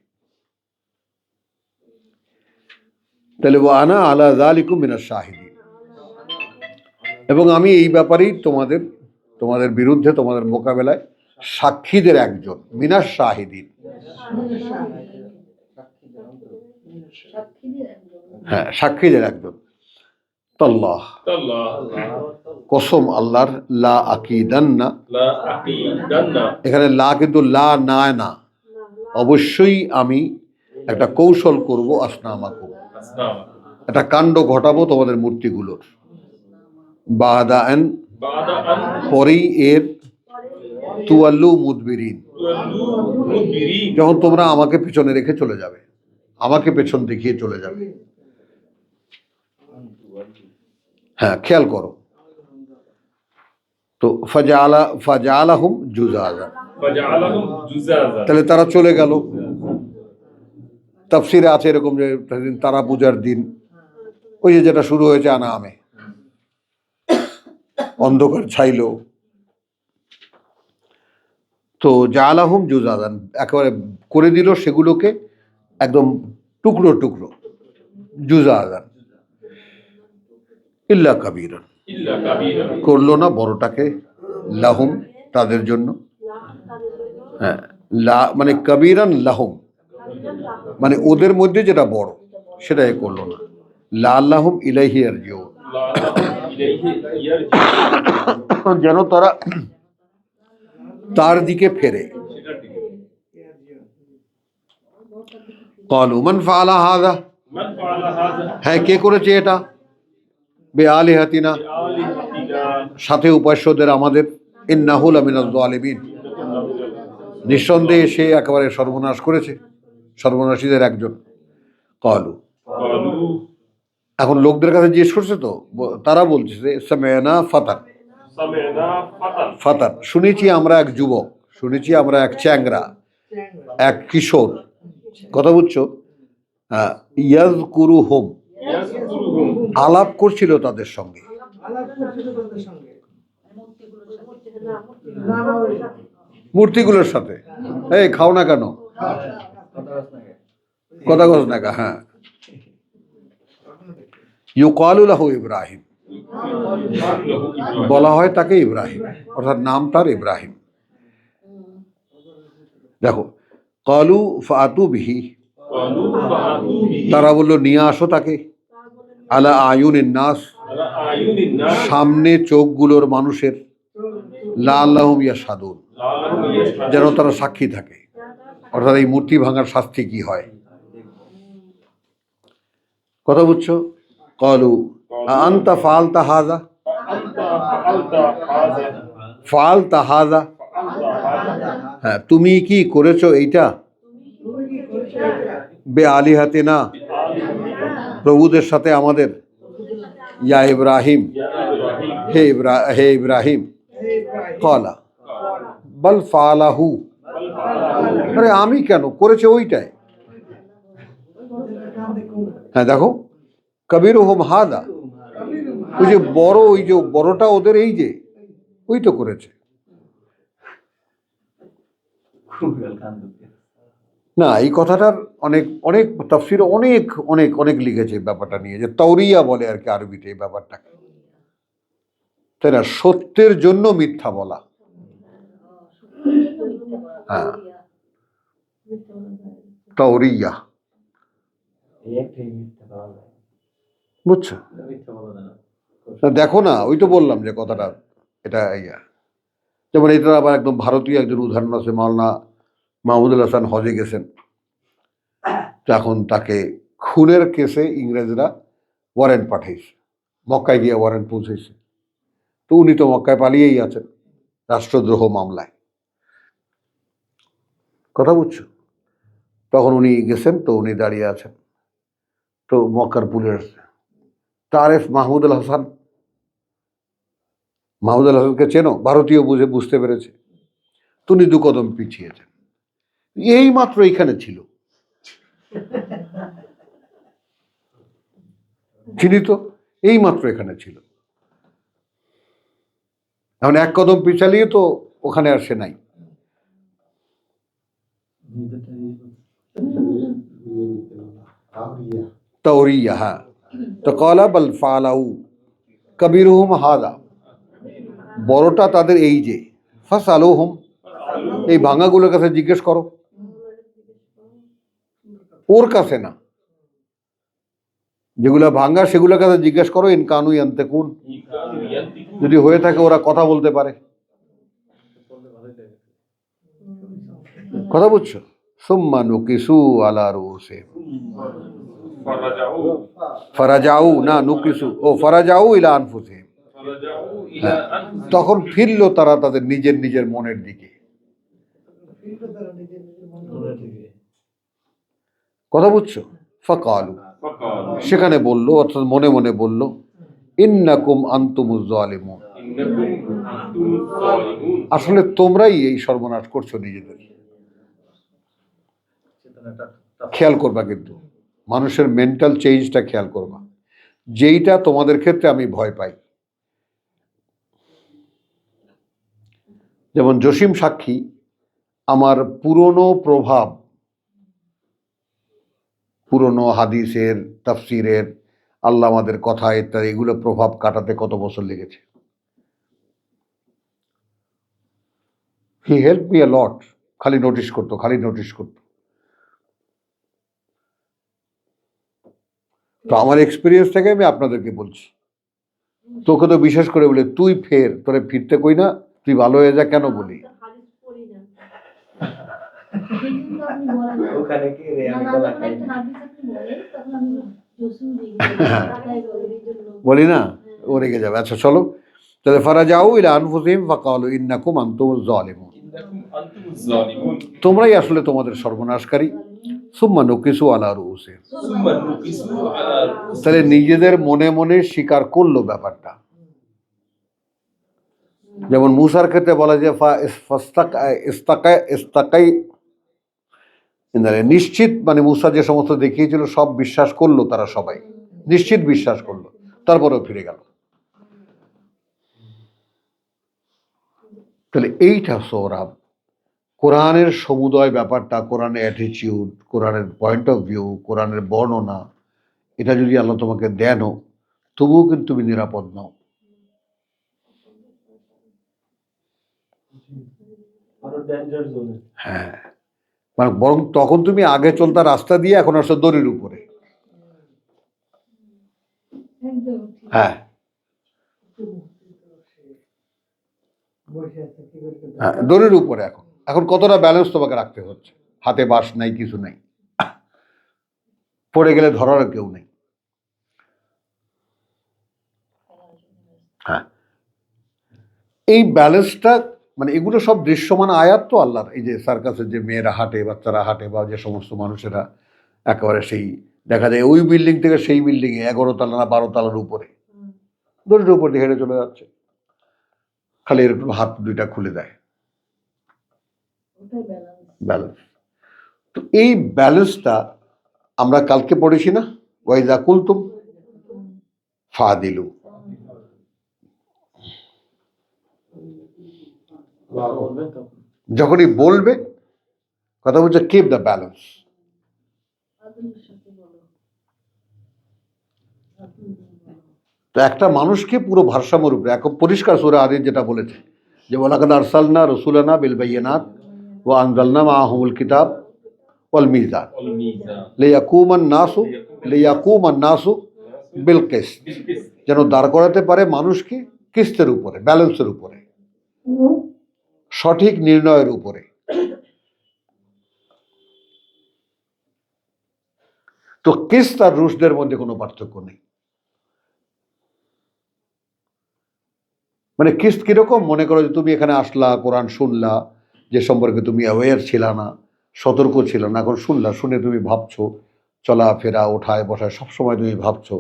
তাহলে ওয়া আনা আলা যালিকুম মিনাশ শাহিদিন, এবং আমি এই ব্যাপারেই তোমাদের বিরুদ্ধে, তোমাদের মোকাবেলায় সাক্ষীদের একজন, মিনাশ শাহিদিন, সাক্ষীদের একজন। হ্যাঁ সাক্ষীদের একজন। তাল্লাহ, الله কসম আল্লাহর, লা আকিদান্না, لا أكيدن এখানে লা কিন্তু লা না, অবশ্যই আমি একটা কৌশল করব, আসনামাকুম, أصنامكم একটা কাণ্ড ঘটাবো তোমাদের মূর্তিগুলোর, বাদান, بعد أن পরেই এর, তুয়াল্লু মুদবিরিন, تولوا مدبرين যখন তোমরা আমাকে পিছনে রেখে চলে যাবে, আমাকে পেছন দেখিয়ে চলে যাবে। হ্যাঁ খেয়াল করো তো, ফাজালাহুম জুজাজা, فجعلهم جزازا। তাহলে তারা চলে গেল। তাফসিরে আছে এরকম যে সেদিন তারা পূজার দিন, ওই যে যেটা শুরু হয়েছে আনামে, অন্ধকার ছাইল, তো জালাহুম জুজাদান, একেবারে করে দিল সেগুলোকে একদম টুকরো টুকরো, জুজাদান, ইল্লা কাবীরান, إلا كبيرا করলো না বড়টাকে, লাহুম তাদের জন্য, হ্যাঁ লা মানে কাবীরান লাহুম, মানে ওদের মধ্যে যেটা বড় সেটাই করলো না, লা আল্লাহুম ইলাইহি আরজিউন, لعلهم إليه يرجعون। যেন তারা তার দিকে ফেরে। ক্বালু মান ফাআলা হাযা, من فعل هذا হ্যাঁ কে করেছে এটা, বিআলিহাতিনা, بآلهتنا সাথে উপাস্যদের আমাদের, ইন্নাহু লামিনাজ জালিমিন, নিঃসন্দেহে সে একেবারে সর্বনাশ করেছে, সর্বনাশীদের একজন। কলু, قالوا এখন লোকদের কাছে জিজ্ঞেস করছে তো, তারা বলছে যে সামি'না ফাতান, سمعنا فتى ফাতান, শুনেছি আমরা এক যুবক, শুনেছি আমরা এক চ্যাংরা, এক কিশোর, কথা বুঝছো, ইয়াজকুরুহুম, يذكرهم আলাপ করছিল তাদের সঙ্গে। আলাপ করছিল তাদের সঙ্গে। না না, ওই মূর্তিগুলোর সাথে। এই খাও না কেন, কথা কস না কা, হ্যাঁ। ইউকালু লাহু ইব্রাহিম, বলা হয় তাকে ইব্রাহিম, অর্থাৎ নাম তার ইব্রাহিম। দেখো, কালু ফাতু বিহি, قالوا فأتوا به তারা বললো নিয়ে আসো তাকে, আলা আয়ুনিন নাস, على أعين الناس সামনে চোখগুলোর মানুষের, লাআল্লাহুম ইয়াশহাদুন, لعلهم يشهدون যেন তারা সাক্ষী থাকে। অর্থাৎ এই মূর্তি ভাঙার শাস্তি কি হয়, কথা বুঝছো। কালু আনতা ফাআলতা হাযা, أنت فعلت هذا ফাআলতা হাযা, فعلت هذا হ্যাঁ তুমি কি করেছো এইটা, বে আলিহাতিনা, প্রভুদের সাথে আমাদের, ইয়া ইব্রাহিম, يا إبراهيم হে ইব্রাহিম, কলা বল ফালাহু, بل فعله আরে আমি কেন, করেছে ওইটাই। হ্যাঁ দেখো, কবিরুহুম হাদা, ওই যে বড়, ওই যে বড়টা ওদের, এই যে ওই তো করেছে। না, এই কথাটার অনেক অনেক তাফসীর অনেক অনেক অনেক লিখেছে ব্যাপারটা নিয়ে, যে তাওরিয়া বলে আর কি আরবিতে এই ব্যাপারটাকে, তাই না, সত্যের জন্য মিথ্যা বলা। হ্যাঁ, তাওরিয়া, বুঝছো। তা দেখো না, ওই তো বললাম যে কথাটা, এটা ইয়া, যেমন এটা আবার একদম ভারতীয় একজন উদাহরণ আছে, মাওলানা মাহমুদুল হাসান হজে গেছেন, তখন তাকে খুনের কেসে ইংরেজরা ওয়ারেন্ট পাঠিয়েছে, মক্কায় গিয়ে ওয়ারেন্ট পৌঁছেছে, তো উনি তো মক্কায় পালিয়েই আছেন রাষ্ট্রদ্রোহ মামলায়, কথা বুঝছো। তখন উনি গেছেন, তো উনি দাঁড়িয়ে আছেন, তো মক্কার পুলিশ তারেফ মাহমুদুল হাসান, মাহমুদুল হাসানকে চেনো, ভারতীয় বুঝতে পেরেছে, তো উনি দু কদম পিছিয়েছেন, এই মাত্র এইখানে ছিল, চিনি তো, এই মাত্র এখানে ছিল, এখন এক কদম পিছালিয়ে তো ওখানে আর সে নাই। তাওরিয়া, হ্যাঁ। তো কলা বল ফালাউ কবিরুহুম হাদা, বড়টা তাদের এই যে, ফাসআলুহুম, এই ভাঙাগুলোর কাছে জিজ্ঞেস করো, ওর কাছে না, যেগুলো ভাঙা সেগুলোর কাছে জিজ্ঞেস করো, ইন কানু ইয়ান্তিকুন, إن كانوا ينطقون যদি হয়ে থাকে ওরা কথা বলতে পারে, কথা বুঝছো। সুম্মা নুকিসু আলা রুউসিহিম, فرجعوا ফারাজাউ, না নুকিসু, ও ফারাজাউ ইলা আনফুসিহিম, فرجعوا إلى أنفسهم তখন ফিরলো তারা তাদের নিজের নিজের মনের দিকে, কথা বুঝছো। ফাকালু, فقالوا সেখানে বললো, অর্থাৎ মনে মনে বললো, ইন্নাকুম আনতুমুজ জালিমুন, إنكم أنتم الظالمون আসলে তোমরাই এই সর্বনাশ করছো নিজেদের। খেয়াল করবা, কিন্তু মানুষের মেন্টাল চেঞ্জটা খেয়াল করবা, যেইটা তোমাদের ক্ষেত্রে আমি ভয় পাই। যেমন জসিম সাক্ষী, আমার পুরনো প্রভাব, পুরনো হাদিসের, তাফসিরের, আল্লাহ আমাদের কথা ইত্যাদি, এগুলো প্রভাব কাটাতে কত বছর লেগেছে। হি হেল্প মি আ লট, খালি নোটিশ করতো, খালি নোটিশ করতো। তো আমার এক্সপিরিয়েন্স থেকে আমি আপনাদেরকে বলছি, তোকে তো বিশেষ করে বলে, তুই ফের, তোরে ফিরতে কই না, তুই ভালো হয়ে যা কেন বলি। হাদিস পড়ি না। সেদিন তো আপনি বলেন না। ওখানে কি রে, না, আমি না, গলা যখন খাই একটা না। হাদিস আপনি বলেন, তখন আমি জসিম দিই। তাই বলি, এই জন্য। বলি না, ও রেগে যাবে। আচ্ছা চলো, তাহলে ফারাজাউ ইলা আনফুসিহিম ফাকালু ইন্নাকুম আনতুমুজ জালিমুন, إنكم أنتم الظالمون তোমরাই আসলে তোমাদের সর্বনাশকারী। সুম্মা নুকিসু আলা রুউসিহিম, ثم نكسوا على তাহলে رؤوسهم নিজেদের মনে মনে স্বীকার করলো ব্যাপারটা। যেমন মুসার ক্ষেত্রে বলা যায় নিশ্চিত, মানে মুসা যে সমস্ত দেখিয়েছিল সব বিশ্বাস করলো, তারা সবাই নিশ্চিত বিশ্বাস করলো, তারপরেও ফিরে গেল। তাহলে এইটা সোহরাব কোরআনের সমুদয় ব্যাপারটা, কোরআনের অ্যাটিটিউড, কোরআনের পয়েন্ট অফ ভিউ, কোরআনের বর্ণনা, এটা যদি আল্লাহ তোমাকে দেনও, তবুও কিন্তু তুমি নিরাপদ নাও। আরো ডেঞ্জার জোনে। হ্যাঁ, মানে বরং তখন তুমি আগে চলতা রাস্তা দিয়ে এখন আসলে দড়ির উপরে। একদম ঠিক। হ্যাঁ বসে আছে কি করতে পারে? হ্যাঁ, দড়ির উপরে এখন। এখন কতটা ব্যালেন্স তোমাকে রাখতে হচ্ছে, হাতে বাঁশ নাই, কিছু নাই, পড়ে গেলে ধরার কেউ নেই। হ্যাঁ, এই ব্যালেন্সটা, মানে এগুলো সব দৃশ্যমান আয়াত তো আল্লাহর। এই যে সার্কাসের যে মেয়েরা হাঁটে, বাচ্চারা হাঁটে, বা যে সমস্ত মানুষেরা একেবারে সেই দেখা যায় ওই বিল্ডিং থেকে সেই বিল্ডিংয়ে 11 তলা না 12 তলার উপরে দড়ির উপর দিয়ে হেঁটে চলে যাচ্ছে, খালি এরকম হাত দুইটা খুলে দেয়, ওটাই ব্যালেন্স। ব্যালেন্স। তো এই ব্যালেন্সটা আমরা কালকে পড়েছি না, ওয়াইজা কুলতুম ফাদিলু, বলবেন তখন যখনই বলবে কথা বলছে কিপ দ্য ব্যালেন্স। আদলের সাথে বলো। তো একটা মানুষকে পুরো ভারসাম্যের উপরে, এক পরিষ্কার সূরা আদিত যেটা বলেছে যে ওয়ালাকাদ আরসালনা রাসূলানা বিল বায়িনাত ওয়া আনজালনা মাআহুমুল কিতাব ওয়াল মিজান والميزان লিয়াকুমান নাসু বিল কিসত, بالقسط যেন দাঁড় করাতে পারে মানুষকে কিস্তের উপরে, ব্যালেন্সের উপরে, সঠিক নির্ণয়ের উপরে। তো কিস্ত আর রুশদের মধ্যে কোনো পার্থক্য নেই। মানে কিস্ত কিরকম, মনে করো যে তুমি এখানে আসলা, কোরআন শুনলা, যে সম্পর্কে তুমি অ্যাওয়্যার ছিল না, সতর্ক ছিল না, এখন শুনলা, শুনে তুমি ভাবছো, চলাফেরা, ওঠায় বসায় সবসময় তুমি ভাবছো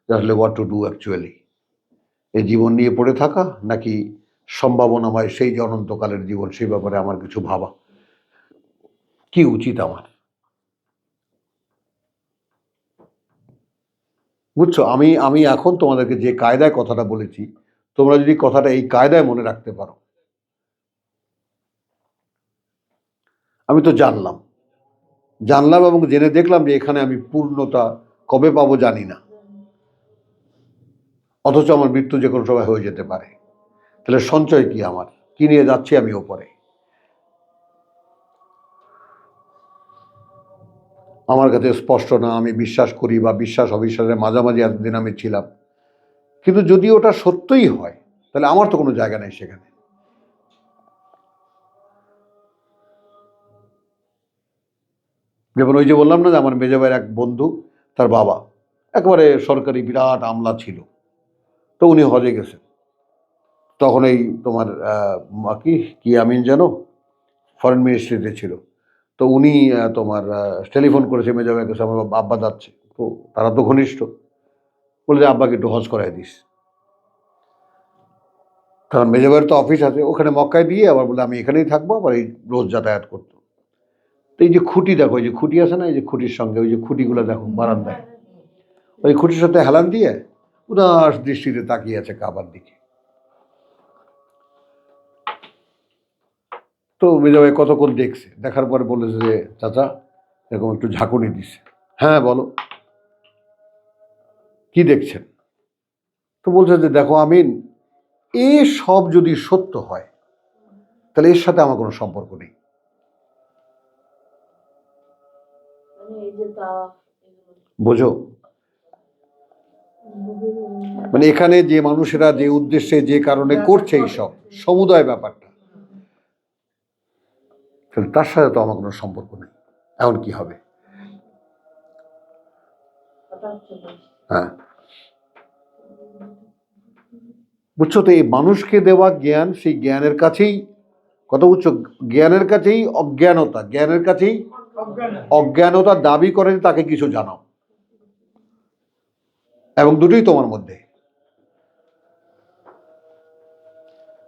যে আসলে হোয়াট টু ডু অ্যাকচুয়ালি, এই জীবন নিয়ে পড়ে থাকা নাকি সম্ভাবনাময় সেই যে অনন্তকালের জীবন, সেই ব্যাপারে আমার কিছু ভাবা, কি উচিত আমার। বুঝছো, আমি এখন তোমাদেরকে যে কায়দায় কথাটা বলেছি, তোমরা যদি কথাটা এই কায়দায় মনে রাখতে পারো, আমি তো জানলাম এবং জেনে দেখলাম যে এখানে আমি পূর্ণতা কবে পাবো জানি না, অথচ আমার মৃত্যু যে কোনো সময় হয়ে যেতে পারে। তাহলে সঞ্চয় কি আমার, কি নিয়ে যাচ্ছি আমি ওপরে? আমার কাছে স্পষ্ট না, আমি বিশ্বাস করি বা বিশ্বাস অবিশ্বাসের মাঝামাঝি এতদিন আমি ছিলাম, কিন্তু যদি ওটা সত্যই হয় তাহলে আমার তো কোনো জায়গা নেই সেখানে। যেমন ওই যে বললাম না যে আমার মেজো ভাইয়ের এক বন্ধু, তার বাবা একেবারে সরকারি বিরাট আমলা ছিল, তো উনি হজে গেছেন, তখন এই তোমার কি আমিন যেন ফরেন মিনিস্ট্রিতে ছিল, তো উনি তোমার টেলিফোন করেছে মেজো ভাইয়ের কাছে, আমার আব্বা যাচ্ছে, তো তারা তো ঘনিষ্ঠ, বলে যে আব্বাকে একটু হজ করাই দিস। কারণ মেজো ভাইয়ের তো অফিস আছে ওখানে মক্কায়, দিয়ে আবার বলে আমি এখানেই থাকবো, আবার এই রোজ যাতায়াত করতো। তো এই যে খুঁটি দেখো, এই যে খুঁটি আছে না, এই যে খুঁটির সঙ্গে ওই যে খুঁটিগুলো দেখো বারান্দায়, ওই খুঁটির সাথে হেলান দিয়ে উদাস দৃষ্টিতে তাকিয়ে আছে কাবার দিকে। তো মেজো ভাই কতক্ষণ দেখছে, দেখার পরে বলেছে যে চাচা এরকম একটু ঝাঁকুনি দিছে। হ্যাঁ বলো, কি দেখছেন? তো বলছে যে দেখো আমিন, এ সব যদি সত্য হয় তাহলে এর সাথে আমার কোনো সম্পর্ক নেই। মানে এই যে তাওয়াফ এগুলো বোঝো, মানে এখানে যে মানুষেরা যে উদ্দেশ্যে যে কারণে করছে এই সব সমুদায় ব্যাপারটা, তাহলে তার সাথে তো আমার কোনো সম্পর্ক নেই। এখন কি হবে? হঠাৎ চলে আসে। হ্যাঁ, বুঝছো তো, এই মানুষকে দেওয়া জ্ঞান, সেই জ্ঞানের কাছেই কথা বুঝছো? জ্ঞানের কাছেই অজ্ঞানতা, জ্ঞানের কাছেই অজ্ঞানতা দাবি করে যে তাকে কিছু জানাও, এবং দুটোই তোমার মধ্যে।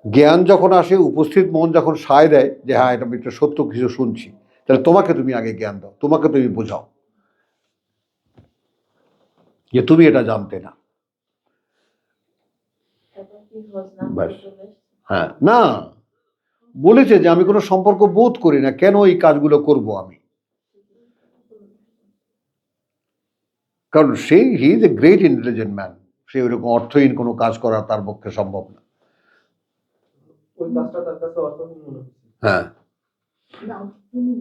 জ্ঞান যখন আসে, উপস্থিত মন যখন সায় দেয় যে হ্যাঁ এটা আমি একটা সত্য কিছু শুনছি, তাহলে তোমাকে তুমি আগে জ্ঞান দাও, তোমাকে তুমি বোঝাও যে তুমি এটা জানতে না। ব্যাস। হ্যাঁ, না, বলেছে যে আমি কোনো সম্পর্ক বোধ করি না, কেন এই কাজগুলো করব আমি? কারণ he is a great intelligent man, সে ওইরকম অর্থহীন কোনো কাজ করা তার পক্ষে সম্ভব না। ওই কাজটা তার কাছে অর্থহীন মনে হচ্ছে। হ্যাঁ,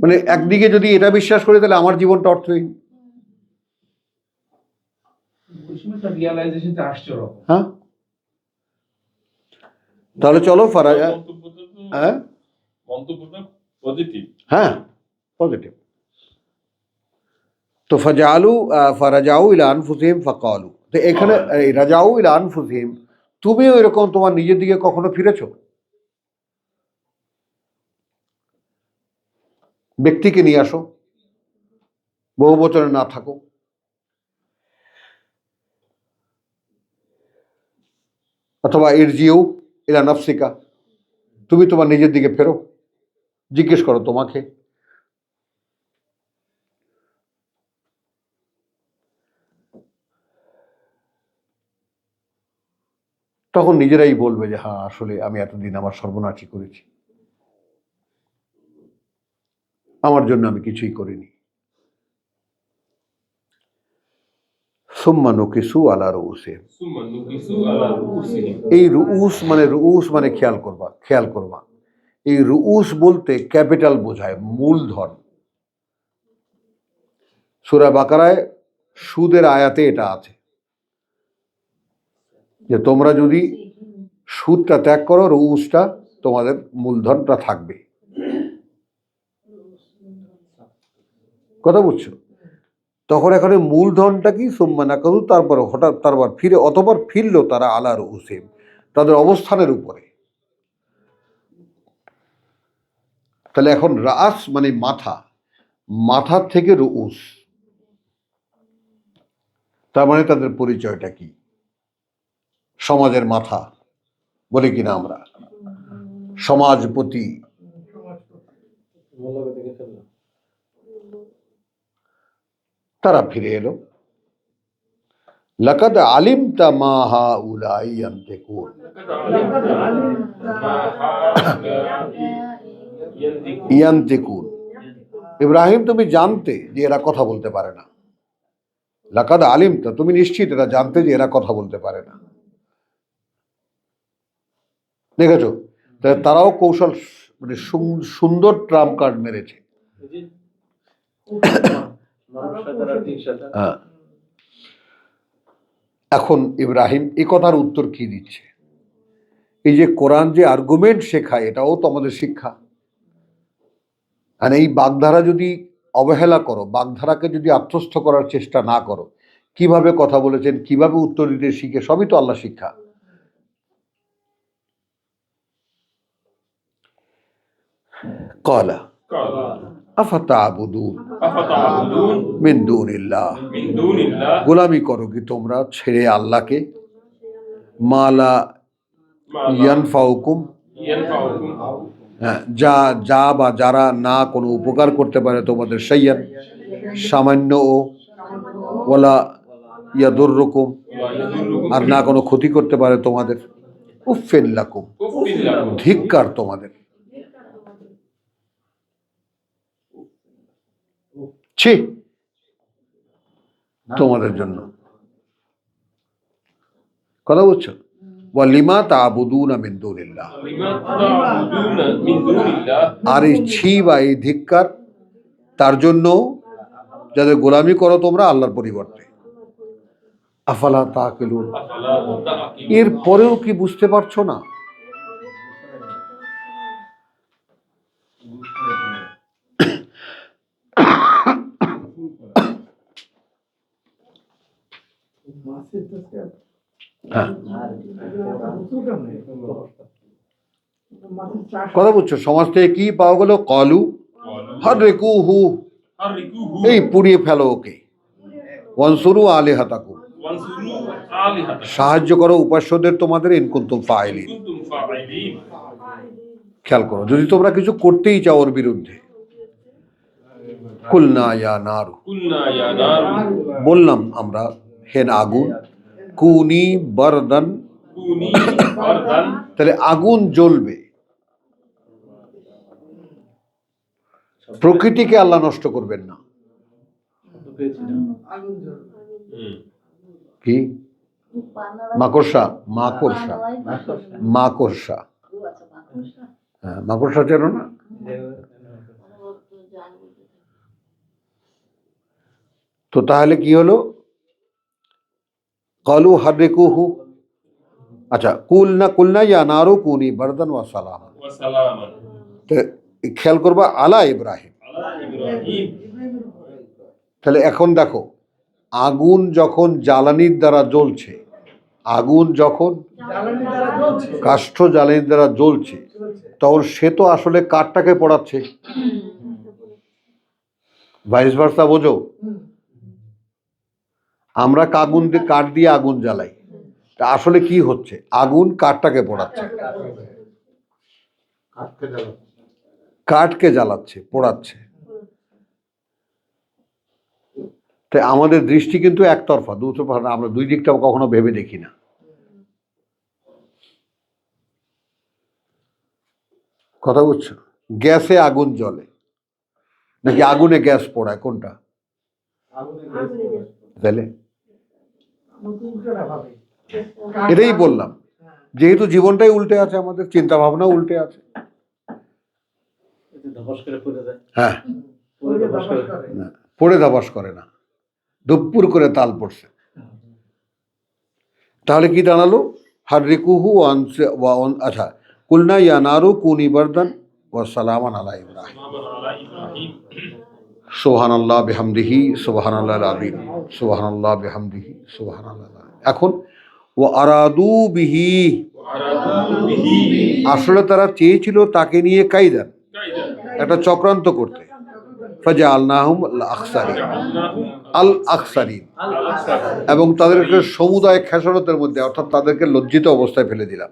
মানে একদিকে যদি এটা বিশ্বাস করি তাহলে আমার জীবনটা অর্থহীন। ওই সময় তার রিয়ালাইজেশনটা আসছে ওরকম। হ্যাঁ, তাহলে চলো ফারাজা। মন্তব্যটা তো হ্যাঁ মন্তব্যটা পজিটিভ। হ্যাঁ, পজিটিভ। তো ফারাজাউ ইলা আনফুসিহিম ফাকালু, তো এখানে এই রাজাউ ইলা আনফুসিহিম, তুমিও এরকম তোমার নিজের দিকে কখনো ফিরেছো? ব্যক্তিকে নিয়ে আসো, বহু বচনে না থাকো। অথবা ইরজিউ ইলা নাফসিকা, তুমি তোমার নিজের দিকে ফেরো, জিজ্ঞেস করো তোমাকে। তখন নিজেরাই বলবে যে হ্যাঁ আসলে আমি এতদিন আমার সর্বনাশই করেছি, আমার জন্য আমি কিছুই করিনি। সুম্মা নুকিসু আলা রুউসিহিম, সুম্মা নুকিসু আলা রুউসিহিম। এই রুউস মানে খেয়াল করবা, এই রুউস বলতে ক্যাপিটাল বোঝায়, মূলধন। সূরা বাকারায় সুদের আয়াতে এটা আছে যে তোমরা যদি সুদটা ত্যাগ করো, রুউসটা তোমাদের মূলধনটা থাকবে। কথা বুঝছো? তখন এখানে মূলধনটা কি? সুম্মা নাকাসু, তারপর ফিরলো তারা আলা রুউসিহিম, তাদের অবস্থানের উপরে। তাহলে এখন রাস মানে মাথা, মাথার থেকে রুউস, তার মানে তাদের পরিচয়টা কি? সমাজের মাথা বলি কিনা আমরা, সমাজপতি। মোল্লাকে দেখে ফেললাম। তারা ফিরে এলো। লাকাদ আলিমতা মা হাউলাই ইয়ান্তিকুন, ইয়ান্তিকুন, ইব্রাহিম তুমি জানতে যে এরা কথা বলতে পারে না। লাকাদ আলিমতা, তুমি নিশ্চিত এরা জানতে যে এরা কথা বলতে পারে না। দেখেছো? তারাও কৌশল, মানে সুন্দর ট্রাম্প কার্ড মেরেছে। এই যে মানুষ শয়তান আর জিন শয়তান। হ্যাঁ, এখন ইব্রাহিম এ কথার উত্তর কি দিচ্ছে? এই যে কোরআন যে আর্গুমেন্ট শেখায়, এটাও তো আমাদের শিক্ষা। আর এই বাগধারা যদি অবহেলা করো, বাগধারাকে যদি আত্মস্থ করার চেষ্টা না করো, কিভাবে কথা বলেছেন, কিভাবে উত্তর দিতে শিখে, সবই তো আল্লাহ শিক্ষা। ক্বালা ক্বালা আফাতা'বুদুন আফাতা'বুদুন মিন দুনিল্লাহ, মিন দুনিল্লাহ। গোলামি করো কি তোমরা ছেড়ে আল্লাহকে? মালা মা লা ইয়ানফাউকুম, ইয়ানফাউকুম হ্যাঁ, যা বা যারা না কোনো উপকার করতে পারে তোমাদের, শাইয়ান সামান্য, ও ওয়ালা ইয়াদুররুকুম, ওয়া ইয়াদুররুকুম আর না কোনো ক্ষতি করতে পারে তোমাদের। উফফিন লাকুম, উফফিন লাকুম। ধিক্কার তোমাদের, ছি তোমাদের জন্য। কথা বুঝছো? ওয়ালিমা তা'বুদুনা মিন দুনিল্লাহ, লিমা তা'বুদুনা মিন দুনিল্লাহ। আর এই ছি বা এই ধিক্কার তার জন্য যাদের গোলামি করো তোমরা আল্লাহর পরিবর্তে। আফালা তাকিলুন, আফালা তা'কিলুন। এর পরেও কি বুঝতে পারছো না? মাছের তো হ্যাঁ, মাছের চাষ কথা বুঝছো? সমাজ থেকে কি পাওয়া গেল? কলু হাররিকুহু, حركوه এই পুড়িয়ে ফেলো ওকে। ওয়ানসুরু আলিহাতাকুম, وانصروا آلهتكم সাহায্য করো উপাস্যদের তোমাদের, ইন কুনতুম إن ফাইলিন। كنتم فاعلين খেয়াল করো, যদি তোমরা কিছু করতেই চাও ওর বিরুদ্ধে। কুলনা ইয়া নারু, قلنا يا نار বললাম আমরা হে আগুন, কুনি বারদান, كوني بردا তাহলে আগুন জ্বলবে। প্রকৃতিকে আল্লাহ নষ্ট করবেন না। শব্দ পেয়েছি না? আগুন জ্বলবে। কি মাকড়সা? মাকড়সা, মাকড়সা, হ্যাঁ মাকড়সা চেনো না? তো তাহলে কি হলো? কালু হাররিকুহু, আচ্ছা কুলনা ইয়া নারু কুনি বারদান ওয়া সালামান। وسلاما তো খেয়াল করবা আলা ইব্রাহিম। على إبراهيم তাহলে এখন দেখো, আগুন যখন জ্বালানির দ্বারা জ্বলছে, আগুন যখন জ্বালানি দ্বারা জ্বলছে। কাষ্ঠ জ্বালানির দ্বারা জ্বলছে, তখন সে তো আসলে কাঠটাকে পোড়াচ্ছে। ভাইস ভার্সা, বোঝো? হুম। আমরা কাঠ দিয়ে আগুন জ্বালাই, তা আসলে কি হচ্ছে? আগুন কাঠটাকে পোড়াচ্ছে, কাঠকে জ্বালাচ্ছে, পোড়াচ্ছে। তাই আমাদের দৃষ্টি কিন্তু একতরফা, দুতরফা না, আমরা দুই দিকটা কখনো ভেবে দেখি না। কথা বুঝছো? গ্যাসে আগুন জ্বলে নাকি আগুনে গ্যাস পোড়ায়, কোনটা? তাহলে উল্টোটা ভাবে। এটাই বললাম, যেহেতু জীবনটাই উল্টে আছে, আমাদের চিন্তা ভাবনা উল্টে আছে। এতে ধপাস করে পড়ে যায়। হ্যাঁ, পড়ে ধপাস করে। করে। না পড়ে ধাবাস করে না, দুপুর করে তাল পড়ছে। তাহলে কি দাঁড়ালো? হাররিকুহু আচ্ছা, কুলনা ইয়া নারু কুনি বারদান ওয়া সালামান আলা ইব্রাহিম। سلاما على إبراهيم সুবহানাল্লাহ বিহামদিহি সুবহানাল্লাহিল আযীম, সুবহানাল্লাহ বিহামদিহি সুবহানাল্লাহ। এখন ওয়া আরাদু বিহি, وأرادوا به আসলে তারা চেয়েছিল তাকে নিয়ে কাইদান, كيدا একটা চক্রান্ত করতে। ফাজআলনাহুম আল আখসারিন, فجعلناهم আল আখসারিন, الأكثر এবং তাদেরকে সমুদায় খেসারতের মধ্যে, অর্থাৎ তাদেরকে লজ্জিত অবস্থায় ফেলে দিলাম।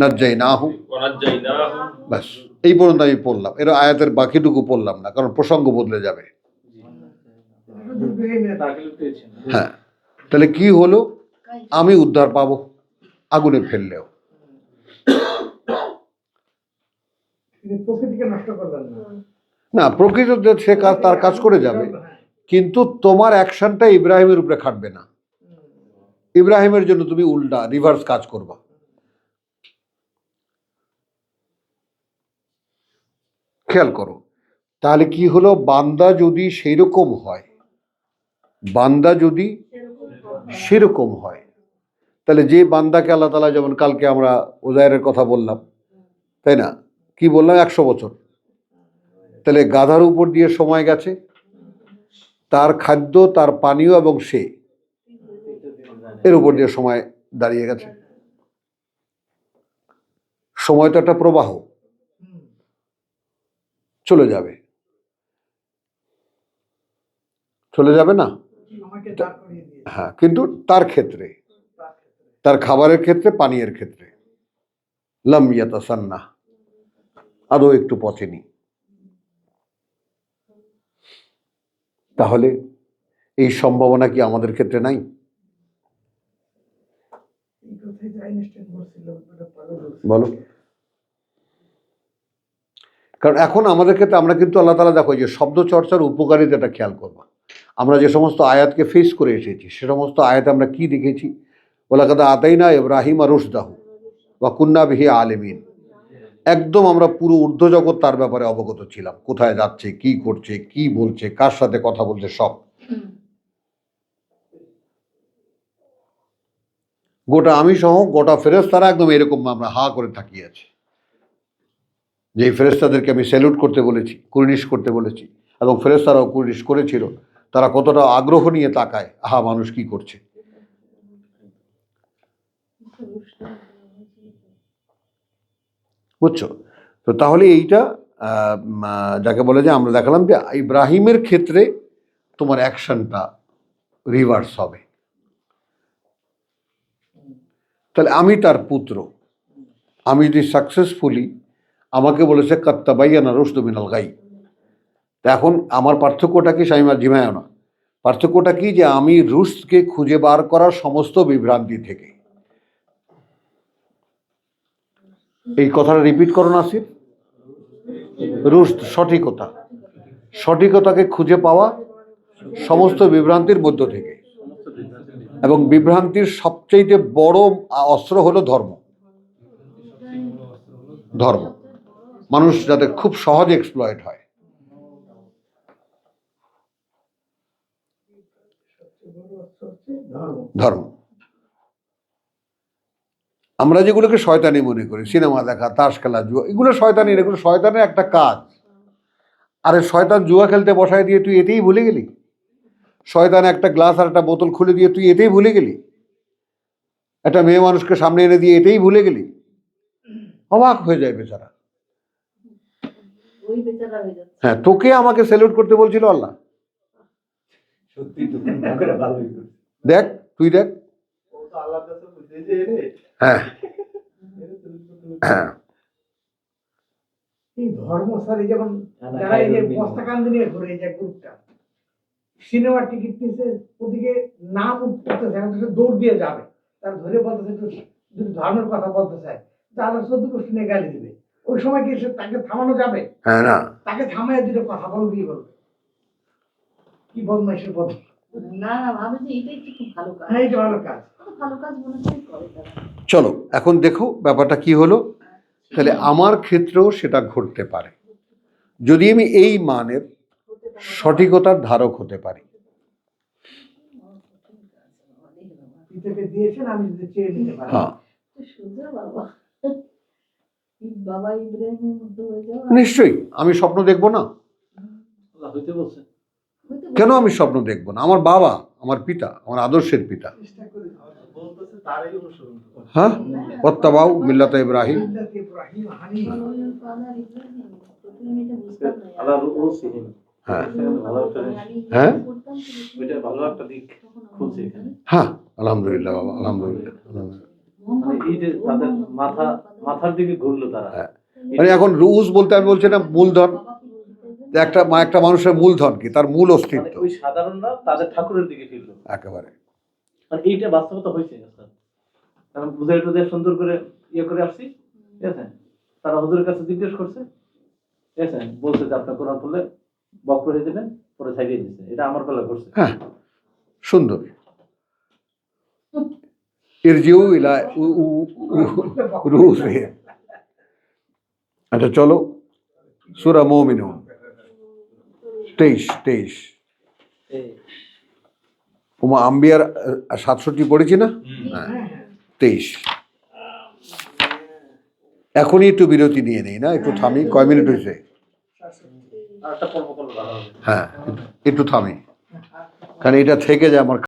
নাজ্জাইনাহুম, ونجيناهم ব্যাস এই পর্যন্ত আমি পড়লাম। এর আয়াতের বাকিটুকু পড়লাম না, কারণ প্রসঙ্গ বদলে যাবে। দাখিল পেয়েছেন। হ্যাঁ, তাহলে কি হলো? আমি উদ্ধার পাবো আগুনে ফেললেও। তিনি প্রকৃতিকে নষ্ট করলেন না। না, প্রকৃতিতে সে কাজ, তার কাজ করে যাবে, কিন্তু তোমার অ্যাকশনটা ইব্রাহিমের উপরে খাটবে না। ইব্রাহিমের জন্য তুমি উল্টা রিভার্স কাজ করবা। খেয়াল করো, তাহলে কি হলো? বান্দা যদি সেইরকম হয়, বান্দা যদি সেরকম হয়, তাহলে যে বান্দাকে আল্লাহ তাআলা, যেমন কালকে আমরা উজাইরের কথা বললাম, তাই না? কি বললাম? 100 বছর। তাহলে গাধার উপর দিয়ে সময় গেছে, তার খাদ্য, তার পানীয় এবং সে, এর উপর দিয়ে সময় দাঁড়িয়ে গেছে। সময় তো একটা প্রবাহ, চলে যাবে, চলে যাবে না? আমাকে দাঁড় করিয়ে দিয়েছে। হ্যাঁ, কিন্তু তার ক্ষেত্রে, তার খাবারের ক্ষেত্রে, পানীয়ের ক্ষেত্রে লাম ইয়াতাসান্না, আদৌ একটু পচেনি। তাহলে এই সম্ভাবনা কি আমাদের ক্ষেত্রে নাই? এই কথাই যে আইনস্টাইন বলছিল, ওটা পাগল বলছিল। বলো। কারণ এখন আমাদের ক্ষেত্রে আমরা কিন্তু আল্লাহ তাআলা, দেখো যে শব্দ চর্চার উপকারিতাটা খেয়াল করবা। আমরা যে সমস্ত আয়াতকে ফেস করে এসেছি, সে সমস্ত আয়াত আমরা কি দেখেছি? ওয়ালাকাদ আতাইনা ইব্রাহিমা রুশদাহু ওয়া কুন্না বিহি আলিমিন। একদম আমরা পুরো ঊর্ধ্ব জগৎ তার ব্যাপারে অবগত ছিলাম, কোথায় যাচ্ছে, কি করছে, কি বলছে, কার সাথে কথা বলছে, সব। গোটা আমি সহ গোটা ফেরেশতারা একদম এরকম আমরা হা করে তাকিয়ে আছি, যে ফেরেশতাদেরকে আমি স্যালুট করতে বলেছি, কুর্নিশ করতে বলেছি, এবং ফেরেশতারাও কুর্নিশ করেছিল। তারা কতটা আগ্রহ নিয়ে তাকায়, আহা মানুষ কি করছে। বুঝছো? তো তাহলে এইটা যাকে বলে যে আমরা দেখালাম যে ইব্রাহিমের ক্ষেত্রে তোমার অ্যাকশনটা রিভার্স হবে। তাহলে আমি তার পুত্র, আমি যদি সাকসেসফুলি, আমাকে বলেছে কাত্তাবাইয়ানা রুশদ মিনাল গাই। তা এখন আমার পার্থক্যটা কি শামিমা জিমায় না, পার্থক্যটা কি যে আমি রুশদকে খুঁজে বার করার সমস্ত বিভ্রান্তি থেকে। এই কথাটা রিপিট করো নাসির। রুশদ সঠিকতা, সঠিকতাকে খুঁজে পাওয়া সমস্ত বিভ্রান্তির মধ্য থেকে, এবং বিভ্রান্তির সবচেয়ে বড় অস্ত্র হলো ধর্ম। ধর্ম মানুষ যাতে খুব সহজে এক্সপ্লয়েট হয়। ধর্ম আমরা যেগুলোকে শয়তানি মনে করি, সিনেমা দেখা, তাস খেলা, জুয়া, এগুলো শয়তানি, এগুলো শয়তানের একটা কাজ। আরে শয়তান জুয়া খেলতে বসায় দিয়ে তুই এতেই ভুলে গেলি? শয়তান একটা গ্লাস আর একটা বোতল খুলে দিয়ে তুই এতেই ভুলে গেলি? একটা মেয়ে মানুষকে সামনে এনে দিয়ে এতেই ভুলে গেলি? অবাক হয়ে যায় বেচারা। ওই বেচারা হয়ে যাচ্ছে। হ্যাঁ, তোকে আমাকে স্যালুট করতে বলছিল আল্লাহ। দেখ, তুই দেখ। ও তো আল্লাহর কাছে বুঝে যে রে হ্যাঁ হ্যাঁ, এই ধর্ম স্যার যেমন যারা এই যে বস্তা কান্দি নিয়ে ঘুরে, এই যে গ্রুপটা সিনেমার টিকিট নিচ্ছে, ওদিকে নাম উঠতেছে, এখন তো দৌড় দিয়ে যাবে, তার ধরে বলতেছে যদি ধর্মের কথা বলতে চায় তাহলে 14 কোটি নিয়ে গালি দিবে। ওই সময় কি তাকে থামানো যাবে? হ্যাঁ না, তাকে থামায় দিলে কথা বলবেই বলবে, কি বদমাইশের পথ। না না, ভাবে যে এটাই তো খুব ভালো কাজ। হ্যাঁ, এটা ভালো কাজ। কত ভালো কাজ মনে হয় করে তারা। চলো এখন দেখো ব্যাপারটা কি হলো। তাহলে আমার ক্ষেত্রেও সেটা ঘটতে পারে যদি আমি এই মানের সঠিকতার ধারক হতে পারি। পিতাকে দিয়েছেন, আমি যদি চেয়ে নিতে পারি। হ্যাঁ সোজা বাবা, বাবা ইব্রাহিমের মতো হয়ে যাওয়া। নিশ্চয়ই, আমি স্বপ্ন দেখবো না? আল্লাহ হইতে বলছেন। কেন আমি স্বপ্ন দেখবো না? আমার বাবা, আমার পিতা, আমার আদর্শের পিতা। চেষ্টা করি। বলতেছে তারাই অনুসরণ করে। হ্যাঁ, ওয়াত্তাবাউ মিল্লাতা ইব্রাহিম। মিল্লাতে ইব্রাহিম হানিফ। ফাদার ইব্রাহিম, প্রথমে আমি এটা বুঝতাম না। আল্লাহ রুল সিহিন। হ্যাঁ ভালো একটা হ্যাঁ ওইটা ভালো একটা দিক খুঁজছে এখানে। হ্যাঁ, আলহামদুলিল্লাহ বাবা, আলহামদুলিল্লাহ, আলহামদুলিল্লাহ। মানে এই যে তাদের মাথার দিকে ঘুরলো তারা। হ্যাঁ, মানে এখন রুজ বলতে আমি বলছি না মূলধন। একটা মানুষের মূলধন কি? তার মূল মানে অস্তিত্ব। ওই সাধারণরা তাদের ঠাকুরের দিকে ফিরলো। একেবারে মানে এইটা বাস্তবতা হয়েছে। কারণ বুঝাই টুজাই সুন্দর করে ইয়ে করে আসছি, ঠিক আছে। তারা হুজুরের কাছে জিজ্ঞেস করছে, ঠিক আছে, বলছে যে আপনার কোরআন পড়লে বক্র হয়ে যাবেন, পরে ছাড়িয়ে দিচ্ছে। এটা আমার বেলা করছে। হ্যাঁ, সুন্দর। ইরজিউ ইলা রুসে। আচ্ছা চলো, সূরা মুমিনুন 23। ওমা আম্বিয়ার 67 পড়েছি না? হ্যাঁ, 23। এখনই একটু বিরতি নিয়ে নেই না, একটু থামি। কয় মিনিট হয়েছে? আর একটা কর্ম করলে ভালো হবে। হ্যাঁ, একটু থামি, কারণ এটা থেকে যায় আমার।